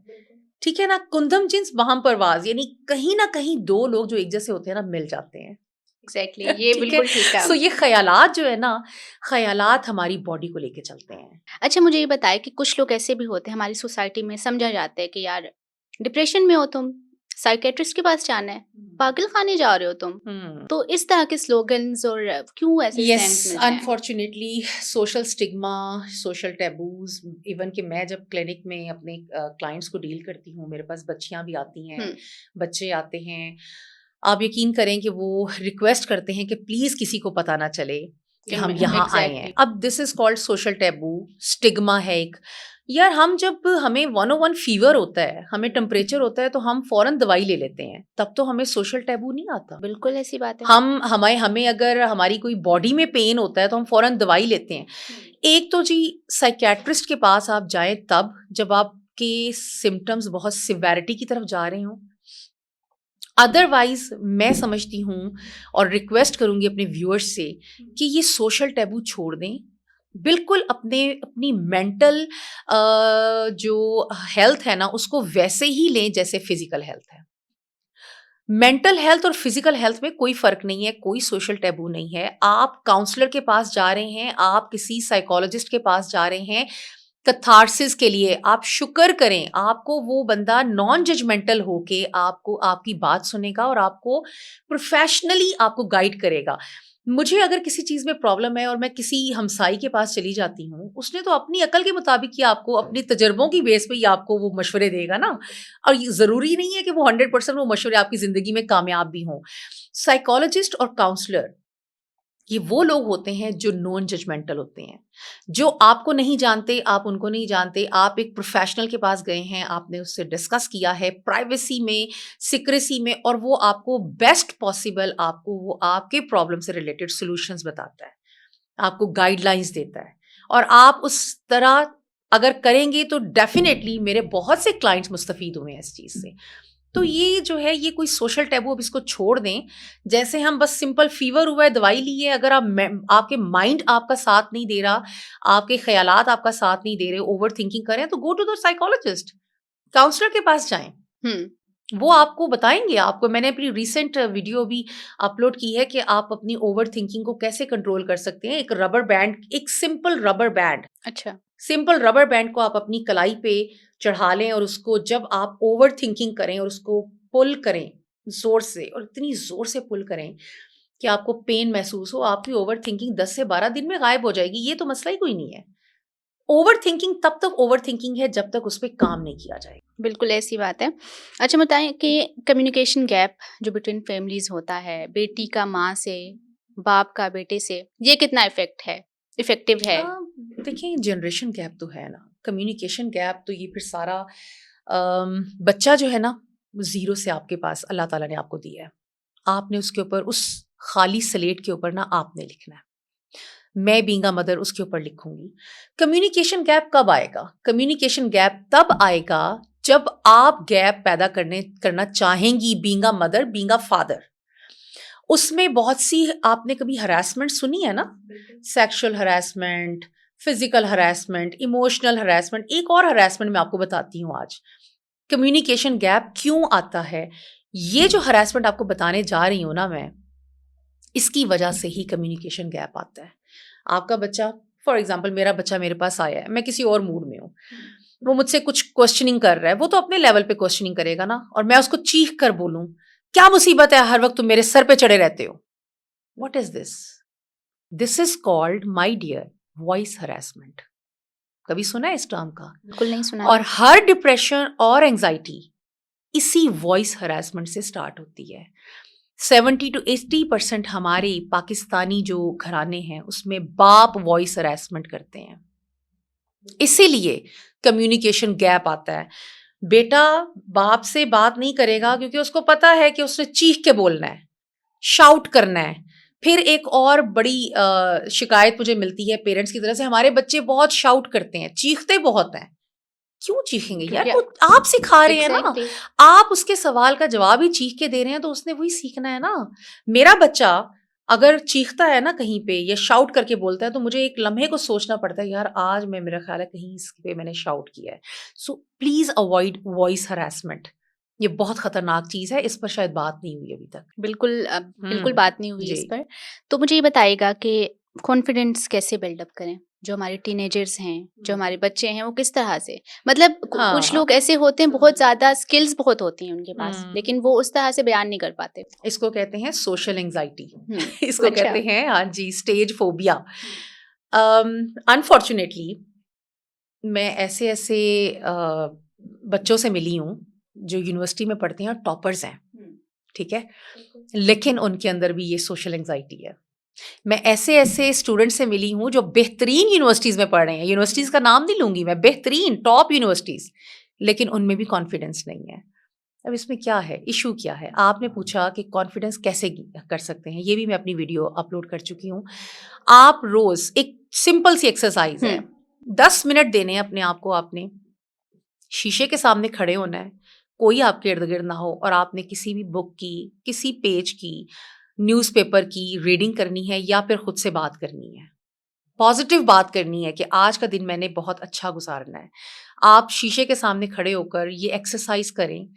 Speaker 2: ठीक है ना? कुंदम जिन्स बहम परवाज, यानी कहीं ना कहीं दो लोग जो एक जैसे होते हैं ना, मिल जाते हैं।
Speaker 1: एग्जैक्टली, ये बिल्कुल ठीक है।
Speaker 2: सो ये ख्यालात जो है ना, ख्यालात हमारी बॉडी को लेके चलते हैं।
Speaker 1: अच्छा, मुझे ये बताएं कि कुछ लोग ऐसे भी होते हैं हमारी सोसाइटी में, समझा जाता है कि यार डिप्रेशन में हो तुम, साइकेट्रिस्ट के पास जाना है, पागल खाने जा रहे हो तुम। तो इस तरह के स्लोगन्स और क्यों ऐसे स्लैंग्स मिलते हैं?
Speaker 2: Unfortunately social stigma, social taboos, even कि मैं जब क्लिनिक में अपने क्लाइंट्स को डील करती हूँ, मेरे पास बच्चियां भी आती हैं, बच्चे आते हैं, आप यकीन करें कि वो रिक्वेस्ट करते हैं कि प्लीज किसी को पता ना चले कि हम यहाँ आए हैं। अब this is called social taboo, stigma है एक। यार, हमें 101 फीवर होता है, हमें टेम्परेचर होता है, तो हम फौरन दवाई ले लेते हैं, तब तो हमें सोशल टैबू नहीं आता।
Speaker 1: बिल्कुल ऐसी बात है।
Speaker 2: हमें अगर हमारी कोई बॉडी में पेन होता है तो हम फौरन दवाई लेते हैं। एक तो जी, साइकेट्रिस्ट के पास आप जाएं तब जब आपके सिम्टम्स बहुत सिवेरिटी की तरफ जा रहे हों। अदरवाइज मैं समझती हूँ और रिक्वेस्ट करूंगी अपने व्यूअर्स से कि ये सोशल टैबू छोड़ दें। बिल्कुल अपनी मेंटल जो हेल्थ है ना, उसको वैसे ही लें जैसे फिजिकल हेल्थ है। मेंटल हेल्थ और फिजिकल हेल्थ में कोई फर्क नहीं है, कोई सोशल टैबू नहीं है। आप काउंसलर के पास जा रहे हैं, आप किसी साइकोलॉजिस्ट के पास जा रहे हैं कैथारसिस के लिए, आप शुक्र करें, आपको वो बंदा नॉन जजमेंटल होके आपको आपकी बात सुनेगा और आपको प्रोफेशनली आपको गाइड करेगा। मुझे अगर किसी चीज में प्रॉब्लम है और मैं किसी हमसाई के पास चली जाती हूँ, उसने तो अपनी अकल के मुताबिक ही आपको, अपने तजर्बों की बेस पे ही आपको वो मशवरे देगा ना। और ये जरूरी नहीं है कि वो 100% वो मशवरे आपकी जिंदगी में कामयाब भी हों। साइकोलॉजिस्ट और काउंसलर, ये वो लोग होते हैं जो नॉन जजमेंटल होते हैं, जो आपको नहीं जानते, आप उनको नहीं जानते, आप एक प्रोफेशनल के पास गए हैं, आपने उससे डिस्कस किया है प्राइवेसी में, सीक्रेसी में, और वो आपको बेस्ट पॉसिबल, आपको वो आपके प्रॉब्लम से रिलेटेड सॉल्यूशंस बताता है, आपको गाइडलाइंस देता है, और आप उस तरह अगर करेंगे तो डेफिनेटली मेरे बहुत से क्लाइंट्स मुस्तफीद हुए हैं इस चीज़ से। तो ये जो है, ये कोई सोशल टैबू, अब इसको छोड़ दें। जैसे हम बस सिंपल फीवर हुआ है, दवाई ली है, अगर आपके माइंड आपका साथ नहीं दे रहा, आपके ख्यालात आपका साथ नहीं दे रहे, ओवर थिंकिंग करें, तो go to the psychologist, counsellor के पास जाएं। वो आपको बताएंगे। आपको मैंने अपनी रिसेंट वीडियो भी अपलोड की है कि आप अपनी ओवर थिंकिंग को कैसे कंट्रोल कर सकते हैं। एक रबर बैंड, एक सिंपल रबर बैंड,
Speaker 1: अच्छा।
Speaker 2: सिंपल रबर बैंड को आप अपनी कलाई पे चढ़ा लें और उसको जब आप ओवर थिंकिंग करें और उसको पुल करें जोर से, और इतनी जोर से पुल करें कि आपको पेन महसूस हो, आपकी ओवर थिंकिंग 10 से 12 दिन में गायब हो जाएगी। ये तो मसला ही कोई नहीं है। ओवर थिंकिंग तब तक ओवर थिंकिंग है जब तक उस पर काम नहीं किया जाए।
Speaker 1: बिल्कुल ऐसी बात है। अच्छा बताएं कि कम्युनिकेशन गैप जो बिटवीन फैमिलीज होता है, बेटी का माँ से, बाप का बेटे से, ये कितना इफेक्टिव है?
Speaker 2: देखिए, जनरेशन गैप तो है ना, कम्युनिकेशन गैप तो ये फिर सारा बच्चा जो है ना, जीरो से आपके पास अल्लाह ताला ने आपको दिया है। आपने उसके ऊपर, उस खाली स्लेट के ऊपर ना आपने लिखना है। मैं बीइंग अ मदर उसके ऊपर लिखूंगी। कम्युनिकेशन गैप कब आएगा? कम्युनिकेशन गैप तब आएगा जब आप गैप पैदा करना चाहेंगी, being a mother, being a father. उसमें बहुत सी आपने कभी हरासमेंट सुनी है ना, sexual harassment, physical harassment, emotional harassment. एक और हरासमेंट मैं आपको बताती हूँ आज। कम्युनिकेशन गैप क्यों आता है, ये जो हरासमेंट आपको बताने जा रही हूँ ना मैं, इसकी वजह से ही कम्युनिकेशन गैप आता है। आपका बच्चा, फॉर एग्जाम्पल मेरा बच्चा मेरे पास आया है, मैं किसी और मूड में हूँ, वो मुझसे कुछ क्वेश्चनिंग कर रहा है, वो तो अपने लेवल पे क्वेश्चनिंग करेगा ना, और मैं उसको चीख कर बोलूं, क्या मुसीबत है, हर वक्त तुम मेरे सर पे चढ़े रहते हो। What is this? This is called, my dear, voice harassment. कभी सुना है इस टर्म का?
Speaker 1: बिल्कुल नहीं सुना।
Speaker 2: और हर डिप्रेशन और एंजाइटी इसी वॉइस हरासमेंट से स्टार्ट होती है। 70 to 80% हमारे पाकिस्तानी जो घराने हैं उसमें बाप वॉइस हरासमेंट करते हैं, इसीलिए कम्युनिकेशन गैप आता है। बेटा बाप से बात नहीं करेगा क्योंकि उसको पता है कि उसने चीख के बोलना है, शाउट करना है। फिर एक और बड़ी शिकायत मुझे मिलती है पेरेंट्स की तरफ से, हमारे बच्चे बहुत शाउट करते हैं, चीखते बहुत हैं। क्यों चीखेंगे यार,
Speaker 1: क्योंकि
Speaker 2: वो आप सिखा रहे हैं ना,
Speaker 1: एग्जैक्टली
Speaker 2: आप उसके सवाल का जवाब ही चीख के दे रहे हैं, तो उसने वही सीखना है ना। मेरा बच्चा अगर चीखता है ना कहीं पे या शाउट करके बोलता है, तो मुझे एक लम्हे को सोचना पड़ता है, यार आज मैं, मेरा ख्याल है कहीं इस पे मैंने शाउट किया है। So please avoid voice harassment. ये बहुत खतरनाक चीज है, इस पर शायद बात नहीं हुई अभी तक।
Speaker 1: बिल्कुल बात नहीं हुई इस
Speaker 2: जी।
Speaker 1: पर। तो मुझे ये बताइएगा कि कॉन्फिडेंस कैसे बिल्डअप करें? जो हमारे टीनेजर्स हैं, जो हमारे बच्चे हैं, वो किस तरह से, मतलब कुछ
Speaker 2: हाँ,
Speaker 1: लोग ऐसे होते हैं, बहुत ज्यादा स्किल्स बहुत होती हैं उनके पास,
Speaker 2: हम्म,
Speaker 1: लेकिन वो उस तरह से बयान नहीं कर पाते।
Speaker 2: इसको कहते हैं सोशल एंजाइटी। इसको
Speaker 1: अच्छा।
Speaker 2: कहते हैं, हाँ जी, स्टेज फोबिया। अनफॉर्चुनेटली मैं ऐसे ऐसे बच्चों से मिली हूँ जो यूनिवर्सिटी में पढ़ते हैं और टॉपर्स हैं, ठीक है, लेकिन उनके अंदर भी ये सोशल एंजाइटी है। मैं ऐसे ऐसे स्टूडेंट से मिली हूँ जो बेहतरीन यूनिवर्सिटीज़ में पढ़ रहे हैं, यूनिवर्सिटीज़ का नाम नहीं लूंगी मैं, बेहतरीन टॉप यूनिवर्सिटीज़, लेकिन उनमें भी कॉन्फिडेंस नहीं है। अब इसमें क्या है, इशू क्या है? आपने पूछा कि कॉन्फिडेंस कैसे कर सकते हैं, ये भी मैं अपनी वीडियो अपलोड कर चुकी हूँ। आप रोज एक सिंपल सी एक्सरसाइज है, 10 मिनट देने हैं अपने आप को। आपने शीशे के सामने खड़े होना है, कोई आपके इर्द गिर्द ना हो, और आपने किसी भी बुक की, किसी पेज की, न्यूज़पेपर की रीडिंग करनी है या फिर खुद से बात करनी है, पॉजिटिव बात करनी है कि आज का दिन मैंने बहुत अच्छा गुजारना है। आप शीशे के सामने खड़े होकर ये एक्सरसाइज करें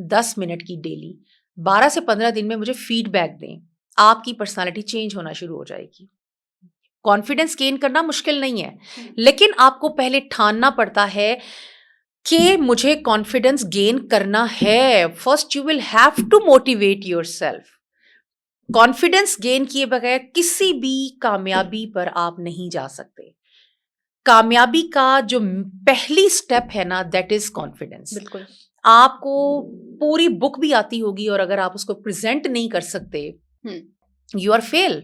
Speaker 2: 10 मिनट की डेली। 12 से 15 दिन में मुझे फीडबैक दें, आपकी पर्सनालिटी चेंज होना शुरू हो जाएगी। कॉन्फिडेंस गेन करना मुश्किल नहीं है, लेकिन आपको पहले ठानना पड़ता है कि मुझे कॉन्फिडेंस गेन करना है। First you will have to motivate yourself. Confidence gain किए बगैर किसी भी कामयाबी पर आप नहीं जा सकते। कामयाबी का जो पहली स्टेप है ना, दैट इज कॉन्फिडेंस।
Speaker 1: बिल्कुल।
Speaker 2: आपको पूरी बुक भी आती होगी और अगर आप उसको प्रेजेंट नहीं कर सकते, यू आर फेल।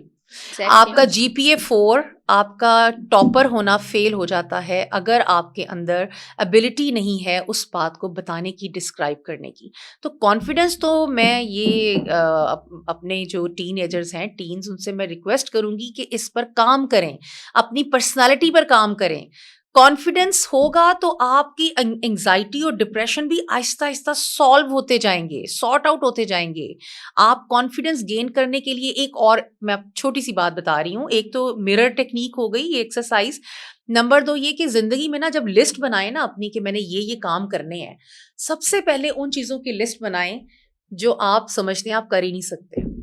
Speaker 2: आपका GPA 4, आपका टॉपर होना फेल हो जाता है अगर आपके अंदर एबिलिटी नहीं है उस बात को बताने की, डिस्क्राइब करने की। तो कॉन्फिडेंस तो मैं ये अपने जो टीनेजर्स हैं, टीन्स, उनसे मैं रिक्वेस्ट करूंगी कि इस पर काम करें, अपनी पर्सनालिटी पर काम करें। कॉन्फिडेंस होगा तो आपकी एंजाइटी और डिप्रेशन भी आहिस्ता आहिस्ता सॉल्व होते जाएंगे, सॉर्ट आउट होते जाएंगे। आप कॉन्फिडेंस गेन करने के लिए एक और मैं छोटी सी बात बता रही हूँ। एक तो मिरर टेक्निक हो गई, ये एक्सरसाइज। नंबर 2 ये कि जिंदगी में ना जब लिस्ट बनाए ना अपनी कि मैंने ये काम करने हैं, सबसे पहले उन चीजों की लिस्ट बनाएं जो आप समझते हैं आप कर ही नहीं सकते।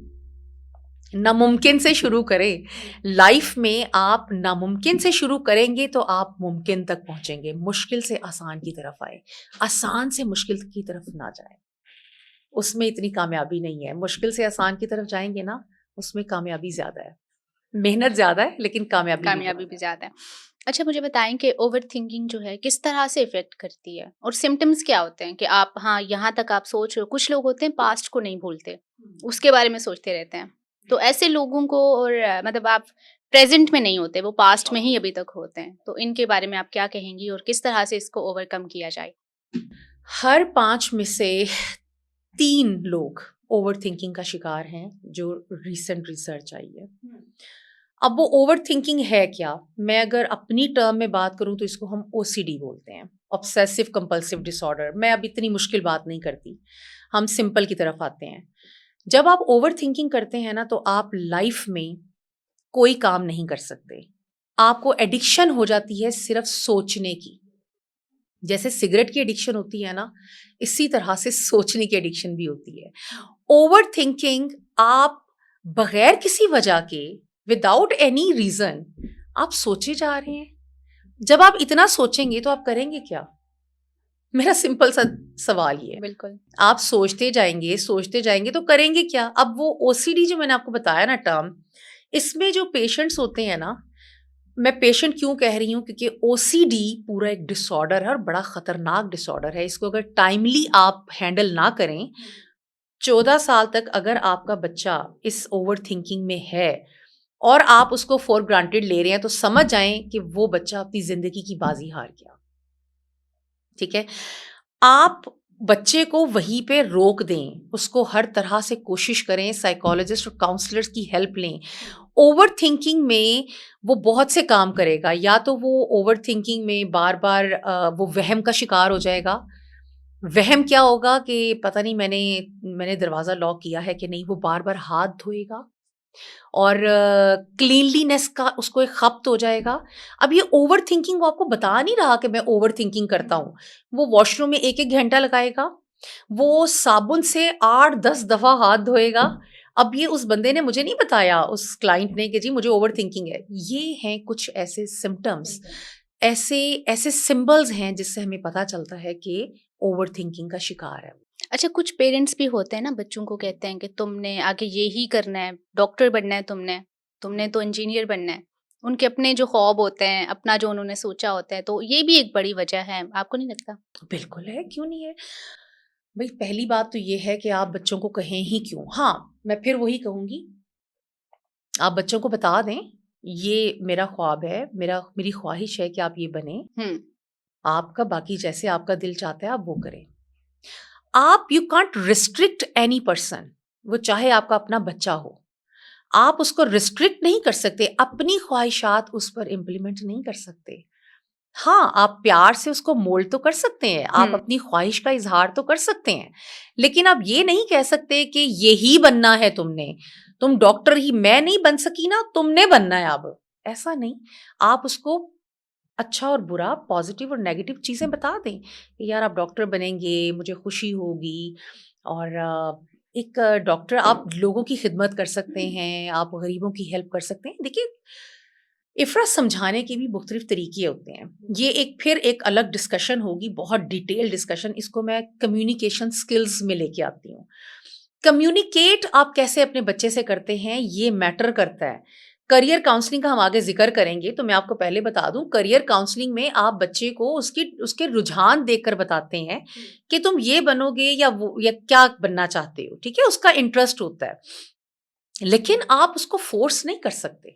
Speaker 2: नामुमकिन से शुरू करें। लाइफ में आप नामुमकिन से शुरू करेंगे तो आप मुमकिन तक पहुंचेंगे। मुश्किल से आसान की तरफ आए, आसान से मुश्किल की तरफ ना जाए, उसमें इतनी कामयाबी नहीं है। मुश्किल से आसान की तरफ जाएंगे ना, उसमें कामयाबी ज्यादा है, मेहनत ज्यादा है लेकिन कामयाबी
Speaker 1: भी ज़्यादा है। अच्छा, मुझे बताएं कि ओवरथिंकिंग जो है किस तरह से इफ़ेक्ट करती है और सिम्पटम्स क्या होते हैं कि आप हाँ, यहाँ तक आप सोच रहे हो। कुछ लोग होते हैं पास्ट को नहीं भूलते, उसके बारे में सोचते रहते हैं। तो ऐसे लोगों को और मतलब आप प्रेज़ेंट में नहीं होते, वो पास्ट में ही अभी तक होते हैं। तो इनके बारे में आप क्या कहेंगी और किस तरह से इसको ओवरकम किया जाए?
Speaker 2: हर 5 में से 3 लोग ओवरथिंकिंग का शिकार हैं, जो रीसेंट रिसर्च आई है। अब वो ओवरथिंकिंग है क्या? मैं अगर अपनी टर्म में बात करूं तो इसको हम ओसीडी बोलते हैं, ऑब्सेसिव कंपल्सिव डिसऑर्डर। मैं अब इतनी मुश्किल बात नहीं करती, हम सिंपल की तरफ आते हैं। जब आप ओवरथिंकिंग करते हैं ना, तो आप लाइफ में कोई काम नहीं कर सकते। आपको एडिक्शन हो जाती है सिर्फ सोचने की। जैसे सिगरेट की एडिक्शन होती है ना, इसी तरह से सोचने की एडिक्शन भी होती है। ओवर थिंकिंग, आप बगैर किसी वजह के, विदाउट एनी रीजन आप सोचे जा रहे हैं। जब आप इतना सोचेंगे तो आप करेंगे क्या? मेरा सिंपल सा सवाल ये है।
Speaker 1: बिल्कुल।
Speaker 2: आप सोचते जाएंगे तो करेंगे क्या? अब वो ओसीडी जो मैंने आपको बताया ना टर्म, इसमें जो पेशेंट्स होते हैं ना, मैं पेशेंट क्यों कह रही हूँ, क्योंकि ओसीडी पूरा एक डिसऑर्डर है और बड़ा खतरनाक डिसऑर्डर है। इसको अगर टाइमली आप हैंडल ना करें, 14 साल तक अगर आपका बच्चा इस ओवर थिंकिंग में है और आप उसको फॉर ग्रांटेड ले रहे हैं, तो समझ जाएं कि वो बच्चा अपनी जिंदगी की बाजी हार गया। ठीक है, आप बच्चे को वहीं पे रोक दें, उसको हर तरह से कोशिश करें, साइकोलॉजिस्ट और काउंसलर्स की हेल्प लें। ओवर थिंकिंग में वो बहुत से काम करेगा। या तो वो ओवर थिंकिंग में बार बार वो वहम का शिकार हो जाएगा। वहम क्या होगा कि पता नहीं मैंने दरवाज़ा लॉक किया है कि नहीं, वो बार बार हाथ धोएगा और क्लीनलीनेस का उसको एक खप्त हो जाएगा। अब ये ओवर थिंकिंग वो आपको बता नहीं रहा कि मैं ओवर थिंकिंग करता हूँ। वो वॉशरूम में 1-1 घंटा लगाएगा, वो साबुन से 8-10 दफ़ा हाथ धोएगा। अब ये उस बंदे ने मुझे नहीं बताया, उस क्लाइंट ने, कि जी मुझे ओवर थिंकिंग है। ये हैं कुछ ऐसे सिम्पटम्स, ऐसे ऐसे सिंबल्स हैं जिससे हमें पता चलता है कि ओवर थिंकिंग का शिकार है।
Speaker 1: अच्छा, कुछ पेरेंट्स भी होते हैं ना, बच्चों को कहते हैं कि तुमने आगे ये ही करना है, डॉक्टर बनना है, तुमने तो इंजीनियर बनना है। उनके अपने जो ख्वाब होते हैं, अपना जो उन्होंने सोचा होता है, तो ये भी एक बड़ी वजह है, आपको नहीं लगता?
Speaker 2: बिल्कुल है, क्यों नहीं है? भाई पहली बात तो ये है कि आप बच्चों को कहें ही क्यों। हाँ, मैं फिर वही कहूँगी, आप बच्चों को बता दें ये मेरा ख्वाब है, मेरी ख्वाहिश है कि आप ये बने। आपका बाकी जैसे आपका दिल चाहता है आप वो करें। आप you can't restrict any person, वो चाहे आपका अपना बच्चा हो, आप उसको रिस्ट्रिक्ट नहीं कर सकते, अपनी ख्वाहिशात उस पर इम्प्लीमेंट नहीं कर सकते। हाँ, आप प्यार से उसको मोल्ड तो कर सकते हैं, आप अपनी ख्वाहिश का इजहार तो कर सकते हैं, लेकिन आप ये नहीं कह सकते कि यही बनना है तुमने, तुम डॉक्टर ही, मैं नहीं बन सकी ना, तुमने बनना है अब। ऐसा नहीं, आप उसको अच्छा और बुरा, पॉजिटिव और नेगेटिव चीज़ें बता दें कि यार आप डॉक्टर बनेंगे, मुझे खुशी होगी। और एक डॉक्टर, आप लोगों की खिदमत कर सकते हैं, आप गरीबों की हेल्प कर सकते हैं। देखिए, इफ़रा समझाने के भी मुख्तलिफ तरीके होते हैं। ये फिर एक अलग डिस्कशन होगी, बहुत डिटेल डिस्कशन। इसको मैं कम्युनिकेशन स्किल्स में लेके आती हूँ। कम्युनिकेट आप कैसे अपने बच्चे से करते हैं, ये मैटर करता है। करियर काउंसलिंग का हम आगे जिक्र करेंगे, तो मैं आपको पहले बता दूं, करियर काउंसलिंग में आप बच्चे को उसके रुझान देखकर बताते हैं कि तुम ये बनोगे या वो, या क्या बनना चाहते हो। ठीक है, उसका इंटरेस्ट होता है, लेकिन आप उसको फोर्स नहीं कर सकते।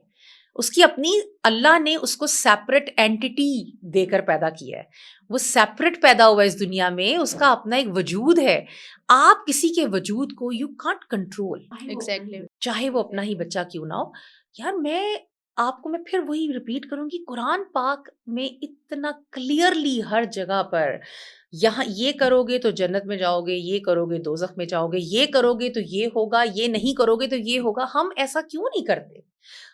Speaker 2: उसकी अपनी, अल्लाह ने उसको सेपरेट एंटिटी देकर पैदा किया है, वो सेपरेट पैदा हुआ है इस दुनिया में, उसका अपना एक वजूद है। आप किसी के वजूद को यू कांट कंट्रोल।
Speaker 1: एग्जैक्टली।
Speaker 2: चाहे वो अपना ही बच्चा क्यों ना हो। यार मैं आपको मैं फिर वही रिपीट करूंगी, कुरान पाक में इतना क्लियरली हर जगह पर, यहाँ ये करोगे तो जन्नत में जाओगे, ये करोगे दोजख में जाओगे, ये करोगे तो ये होगा, ये नहीं करोगे तो ये होगा। हम ऐसा क्यों नहीं करते?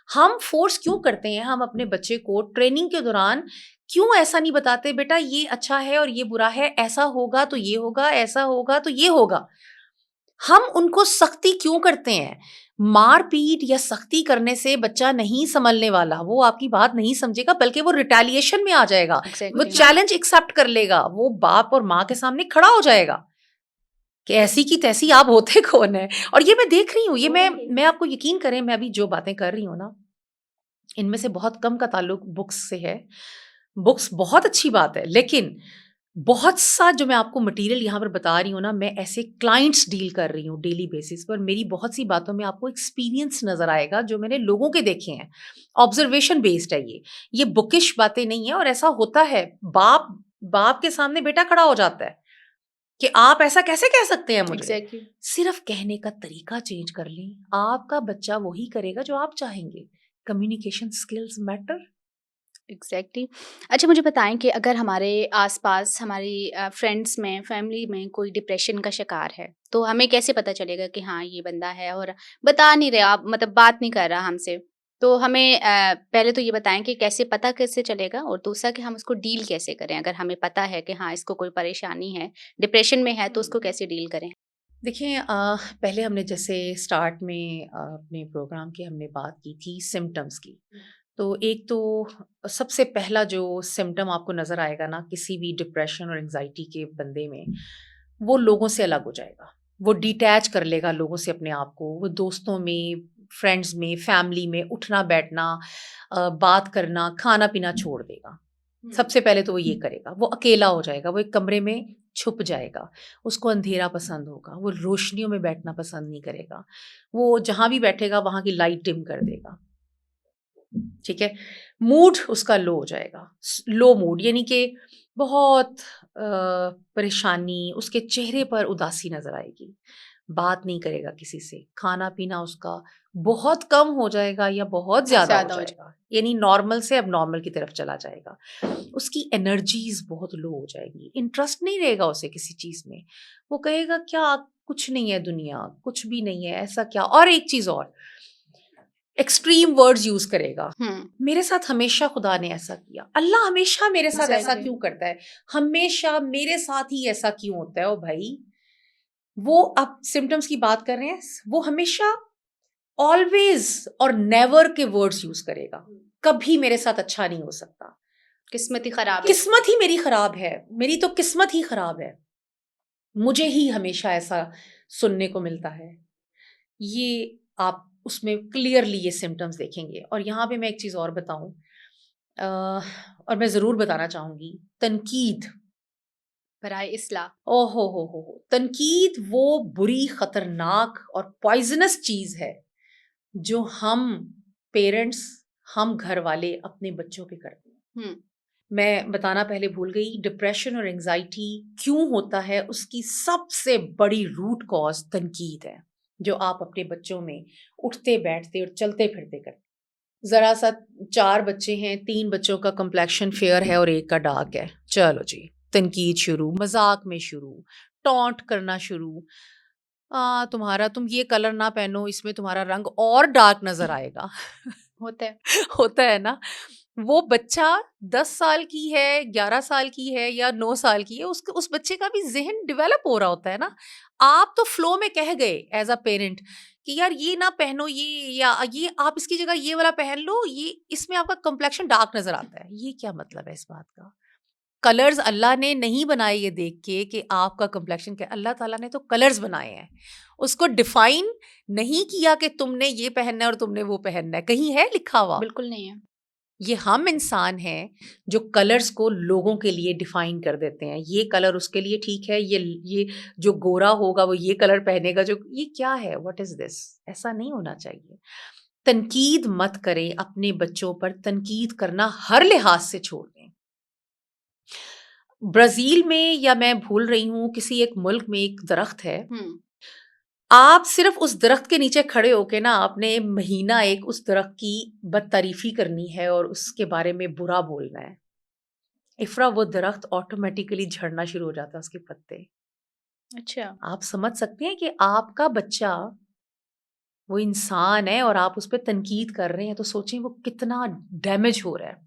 Speaker 2: हम फोर्स क्यों करते हैं? हम अपने बच्चे को ट्रेनिंग के दौरान क्यों ऐसा नहीं बताते, बेटा ये अच्छा है और ये बुरा है, ऐसा होगा तो ये होगा, ऐसा होगा तो ये होगा। हम उनको सख्ती क्यों करते हैं? मार-पीट या सख्ती करने से बच्चा नहीं सँभलने वाला, वो आपकी बात नहीं समझेगा, बल्कि वो रिटेलिएशन में आ जाएगा, वो
Speaker 1: एग्जैक्टली।
Speaker 2: चैलेंज एक्सेप्ट कर लेगा, वो बाप और माँ के सामने खड़ा हो जाएगा कि ऐसी की तैसी आप होते कौन है? और ये मैं देख रही हूँ, ये मैं आपको यकीन करें, मैं अभी जो बातें कर रही हूँ ना, इनमें से बहुत कम का ताल्लुक बुक्स से है। बुक्स बहुत अच्छी बात है, लेकिन बहुत सा जो मैं आपको मटेरियल यहाँ पर बता रही हूँ ना, मैं ऐसे क्लाइंट्स डील कर रही हूँ डेली बेसिस पर। मेरी बहुत सी बातों में आपको एक्सपीरियंस नज़र आएगा जो मैंने लोगों के देखे हैं। ऑब्जर्वेशन बेस्ड है ये बुकिश बातें नहीं है। और ऐसा होता है, बाप के सामने बेटा खड़ा हो जाता है कि आप ऐसा कैसे कह सकते हैं मुझे।
Speaker 1: एग्जैक्टली।
Speaker 2: सिर्फ कहने का तरीका चेंज कर लें, आपका बच्चा वही करेगा जो आप चाहेंगे। Communication skills matter.
Speaker 1: एग्जैक्टली। अच्छा, मुझे बताएं कि अगर हमारे आसपास हमारी फ्रेंड्स में, फैमिली में कोई डिप्रेशन का शिकार है, तो हमें कैसे पता चलेगा कि हाँ ये बंदा है और बता नहीं रहा, मतलब बात नहीं कर रहा हमसे? तो हमें पहले तो ये बताएं कि कैसे पता कैसे चलेगा, और दूसरा कि हम उसको डील कैसे करें अगर हमें पता है कि हाँ इसको कोई परेशानी है, डिप्रेशन में है, तो उसको कैसे डील करें?
Speaker 2: देखिए, पहले हमने जैसे स्टार्ट में अपने प्रोग्राम की हमने बात की थी सिम्टम्स की। तो एक तो सबसे पहला जो सिम्टम आपको नज़र आएगा ना किसी भी डिप्रेशन और एंजाइटी के बंदे में, वो लोगों से अलग हो जाएगा। वो डिटैच कर लेगा लोगों से अपने आप को। वो दोस्तों में, फ्रेंड्स में, फैमिली में उठना बैठना, बात करना, खाना पीना छोड़ देगा। सबसे पहले तो वो ये करेगा। वो अकेला हो जाएगा, वो एक कमरे में छुप जाएगा, उसको अंधेरा पसंद होगा, वो रोशनियों में बैठना पसंद नहीं करेगा, वो जहाँ भी बैठेगा वहाँ की लाइट डिम कर देगा। ठीक है? मूड उसका लो हो जाएगा, लो मूड, यानी कि बहुत परेशानी, उसके चेहरे पर उदासी नज़र आएगी, बात नहीं करेगा किसी से, खाना-पीना उसका बहुत कम हो जाएगा या बहुत ज़्यादा हो जाएगा, यानी नॉर्मल से अब नॉर्मल की तरफ चला जाएगा। उसकी एनर्जीज़ बहुत लो हो जाएगी, इंटरेस्ट नहीं रहेगा उसे किसी चीज़ में। वो कहेगा क्या कुछ नहीं है दुनिया, कुछ भी नहीं है, ऐसा क्या। और एक चीज़ और, एक्सट्रीम वर्ड्स यूज़ करेगा। मेरे साथ हमेशा खुदा ने ऐसा किया, अल्लाह हमेशा मेरे साथ ऐसा क्यों करता है, हमेशा मेरे साथ ही ऐसा क्यों होता है। ओ भाई, वो अब सिम्टम्स की बात कर रहे हैं, वो हमेशा ऑलवेज और नेवर के वर्ड्स यूज करेगा। कभी मेरे साथ अच्छा नहीं हो सकता,
Speaker 1: किस्मत ही खराब है,
Speaker 2: किस्मत ही मेरी खराब है, मेरी तो किस्मत ही खराब है, मुझे ही हमेशा ऐसा सुनने को मिलता है। ये आप उसमें क्लियरली ये सिम्टम्स देखेंगे। और यहाँ पे मैं एक चीज़ और बताऊं, और मैं ज़रूर बताना चाहूँगी, तनकीद
Speaker 1: बराए इस्लाह।
Speaker 2: हो, तनकीद वो बुरी, खतरनाक और पॉइजनस चीज़ है जो हम पेरेंट्स, हम घर वाले अपने बच्चों पे करते हैं। मैं बताना पहले भूल गई, डिप्रेशन और एंजाइटी क्यों होता है, उसकी सबसे बड़ी रूट कॉज तनकीद है, जो आप अपने बच्चों में उठते बैठते और चलते फिरते करते। ज़रा सा 4 बच्चे हैं, 3 बच्चों का कम्प्लेक्शन फेयर है और एक का डार्क है, चलो जी तनकीद शुरू, मजाक में शुरू, टॉन्ट करना शुरू। तुम्हारा, तुम ये कलर ना पहनो, इसमें तुम्हारा रंग और डार्क नजर आएगा।
Speaker 1: होता है।
Speaker 2: होता है ना। वो बच्चा 10 साल की है, 11 साल की है या 9 साल की है, उस बच्चे का भी ज़हन डेवलप हो रहा होता है ना। आप तो फ्लो में कह गए एज़ अ पेरेंट कि यार ये ना पहनो, या ये आप इसकी जगह ये वाला पहन लो, ये इसमें आपका कम्प्लेक्शन डार्क नज़र आता है। ये क्या मतलब है इस बात का? कलर्स अल्लाह ने नहीं बनाए ये देख के कि आपका कम्प्लेक्शन क्या, अल्लाह ताला ने तो कलर्स बनाए हैं, उसको डिफाइन नहीं किया कि तुमने ये पहनना है और तुमने वो पहनना है, कहीं है लिखा हुआ?
Speaker 1: बिल्कुल नहीं है।
Speaker 2: ये हम इंसान हैं जो कलर्स को लोगों के लिए डिफाइन कर देते हैं। ये कलर उसके लिए ठीक है, ये जो गोरा होगा वो ये कलर पहनेगा, जो ये क्या है, व्हाट इज दिस? ऐसा नहीं होना चाहिए। तनकीद मत करें अपने बच्चों पर, तनकीद करना हर लिहाज से छोड़ दें। ब्राजील में, या मैं भूल रही हूँ, किसी एक मुल्क में एक दरख्त है, आप सिर्फ उस दरख्त के नीचे खड़े होके ना आपने महीना एक उस दरख्त की बदतारीफी करनी है और उसके बारे में बुरा बोलना है। इफ़रा वो दरख्त ऑटोमेटिकली झड़ना शुरू हो जाता है उसके पत्ते।
Speaker 1: अच्छा।
Speaker 2: आप समझ सकते हैं कि आपका बच्चा वो इंसान है और आप उस पे तनकीद कर रहे हैं, तो सोचें वो कितना डैमेज हो रहा है।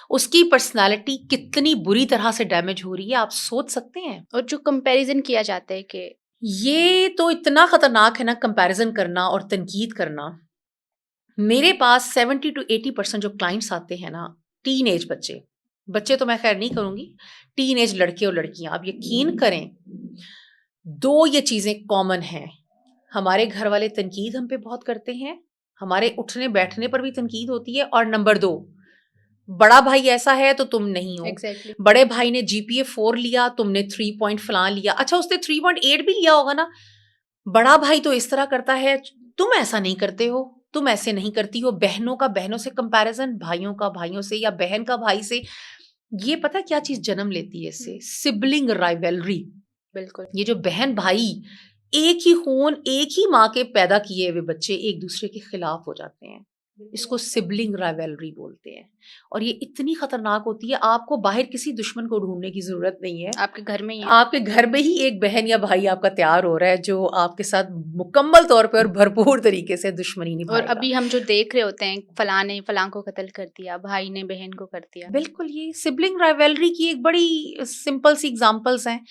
Speaker 2: उसकी पर्सनैलिटी कितनी बुरी तरह से डैमेज हो रही है, आप सोच सकते हैं?
Speaker 1: और जो कंपैरिजन किया जाता है कि
Speaker 2: ये तो इतना खतरनाक है ना कंपैरिज़न करना और तनकीद करना। मेरे पास 70 टू 80% जो क्लाइंट्स आते हैं ना, टीनेज बच्चे, बच्चे तो मैं खैर नहीं करूँगी, टीनेज लड़के और लड़कियाँ, आप यकीन करें, 2 ये चीज़ें कॉमन हैं। हमारे घर वाले तनकीद हम पे बहुत करते हैं, हमारे उठने-बैठने पर भी तनकीद होती है और नंबर 2, बड़ा भाई ऐसा है तो तुम नहीं हो।
Speaker 1: एग्जैक्टली
Speaker 2: बड़े भाई ने जीपीए 4 लिया, तुमने 3 पॉइंट फलां लिया। अच्छा उसने 3.8 भी लिया होगा ना, बड़ा भाई तो इस तरह करता है, तुम ऐसा नहीं करते हो, तुम ऐसे नहीं करती हो। बहनों का बहनों से कंपैरिजन, भाइयों का भाइयों से या बहन का भाई से, ये पता क्या चीज जन्म लेती है इससे? Sibling rivalry.
Speaker 1: बिल्कुल।
Speaker 2: ये जो बहन भाई एक ही खून एक ही माँ के पैदा किए हुए बच्चे एक दूसरे के खिलाफ हो जाते हैं, इसको सिबलिंग राइवलरी बोलते हैं। और ये इतनी खतरनाक होती है, आपको बाहर किसी दुश्मन को ढूंढने की जरूरत नहीं है,
Speaker 1: आपके घर में ही है।
Speaker 2: आपके घर में ही एक बहन या भाई आपका तैयार हो रहा है जो आपके साथ मुकम्मल तौर पे और भरपूर तरीके से दुश्मनी
Speaker 1: और
Speaker 2: निभाएगा।
Speaker 1: अभी हम जो देख रहे होते हैं, फलां ने फलां को कत्ल कर दिया, भाई ने बहन को कर दिया।
Speaker 2: बिल्कुल, ये सिबलिंग राइवलरी की एक बड़ी सिंपल सी एग्जांपल्स हैं।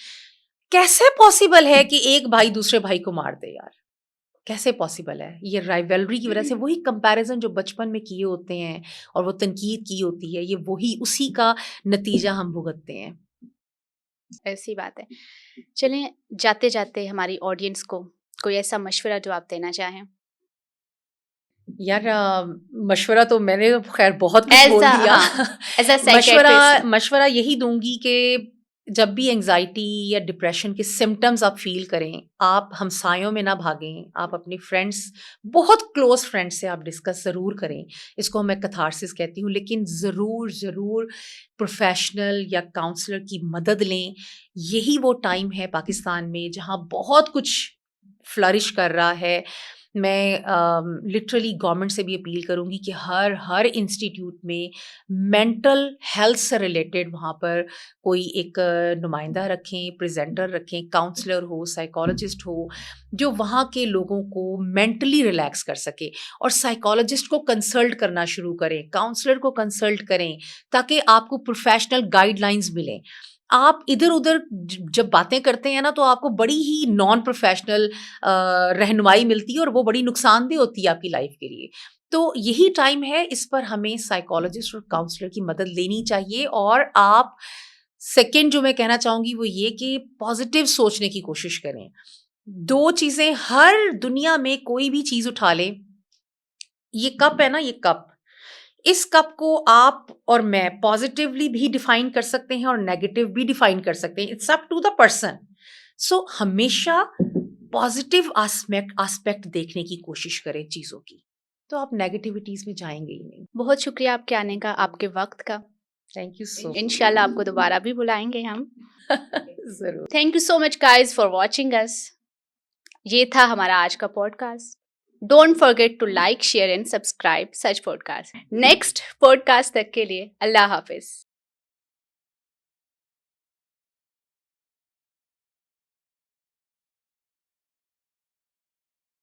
Speaker 2: कैसे पॉसिबल है कि एक भाई दूसरे भाई को मार दे यार? कैसे पॉसिबल है? ये राइवलरी की वजह से, वही कंपैरिजन जो बचपन में किए होते हैं और वो तनकीद की होती है, ये वही उसी का नतीजा हम भुगतते हैं।
Speaker 1: ऐसी बात है। चलें, जाते-जाते हमारी ऑडियंस को कोई ऐसा मशवरा जो आप देना चाहें?
Speaker 2: यार मशवरा तो मैंने तो खैर बहुत कुछ
Speaker 1: एज़
Speaker 2: बोल
Speaker 1: अ
Speaker 2: दिया।
Speaker 1: हाँ, एज़ अ
Speaker 2: मशवरा
Speaker 1: साइकियाट्रिस्ट।
Speaker 2: मशवरा यही दूँगी कि जब भी एंग्ज़ायटी या डिप्रेशन के सिम्पटम्स आप फ़ील करें, आप हमसायों में ना भागें, आप अपने फ्रेंड्स, बहुत क्लोज़ फ्रेंड्स से आप डिस्कस ज़रूर करें। इसको मैं कैथारसिस कहती हूँ, लेकिन ज़रूर प्रोफ़ेशनल या काउंसलर की मदद लें। यही वो टाइम है पाकिस्तान में जहाँ बहुत कुछ फ्लरिश कर रहा है। मैं लिटरली गवर्नमेंट से भी अपील करूँगी कि हर इंस्टीट्यूट में मेंटल हेल्थ से रिलेटेड वहाँ पर कोई एक नुमाइंदा रखें, प्रेजेंटर रखें, काउंसलर हो, साइकोलॉजिस्ट हो, जो वहाँ के लोगों को मेंटली रिलैक्स कर सके। और साइकोलॉजिस्ट को कंसल्ट करना शुरू करें, काउंसलर को कंसल्ट करें, ताकि आपको प्रोफेशनल गाइडलाइंस मिलें। आप इधर-उधर जब बातें करते हैं ना, तो आपको बड़ी ही नॉन प्रोफेशनल रहनुमाई मिलती है और वो बड़ी नुकसानदेह होती है आपकी लाइफ के लिए। तो यही टाइम है, इस पर हमें साइकोलॉजिस्ट और काउंसलर की मदद लेनी चाहिए। और आप, सेकंड जो मैं कहना चाहूँगी वो ये कि पॉजिटिव सोचने की कोशिश करें। 2 चीज़ें, हर दुनिया में कोई भी चीज़ उठा लें, ये कप है ना, ये कप, इस कप को आप और मैं पॉजिटिवली भी डिफाइन कर सकते हैं और नेगेटिव भी डिफाइन कर सकते हैं। It's up to the person. So हमेशा पॉजिटिव एस्पेक्ट देखने की कोशिश करें चीजों की, तो आप नेगेटिविटीज में जाएंगे ही नहीं।
Speaker 1: बहुत शुक्रिया आपके आने का, आपके वक़्त का।
Speaker 2: थैंक यू सो
Speaker 1: इंशाल्लाह आपको दोबारा भी बुलाएँगे हम।
Speaker 2: जरूर।
Speaker 1: Thank you so much guys for watching us. ये था हमारा आज का podcast. Don't forget to like, share and subscribe such podcast. Next podcast तक के लिए अल्लाह हाफ़िज़।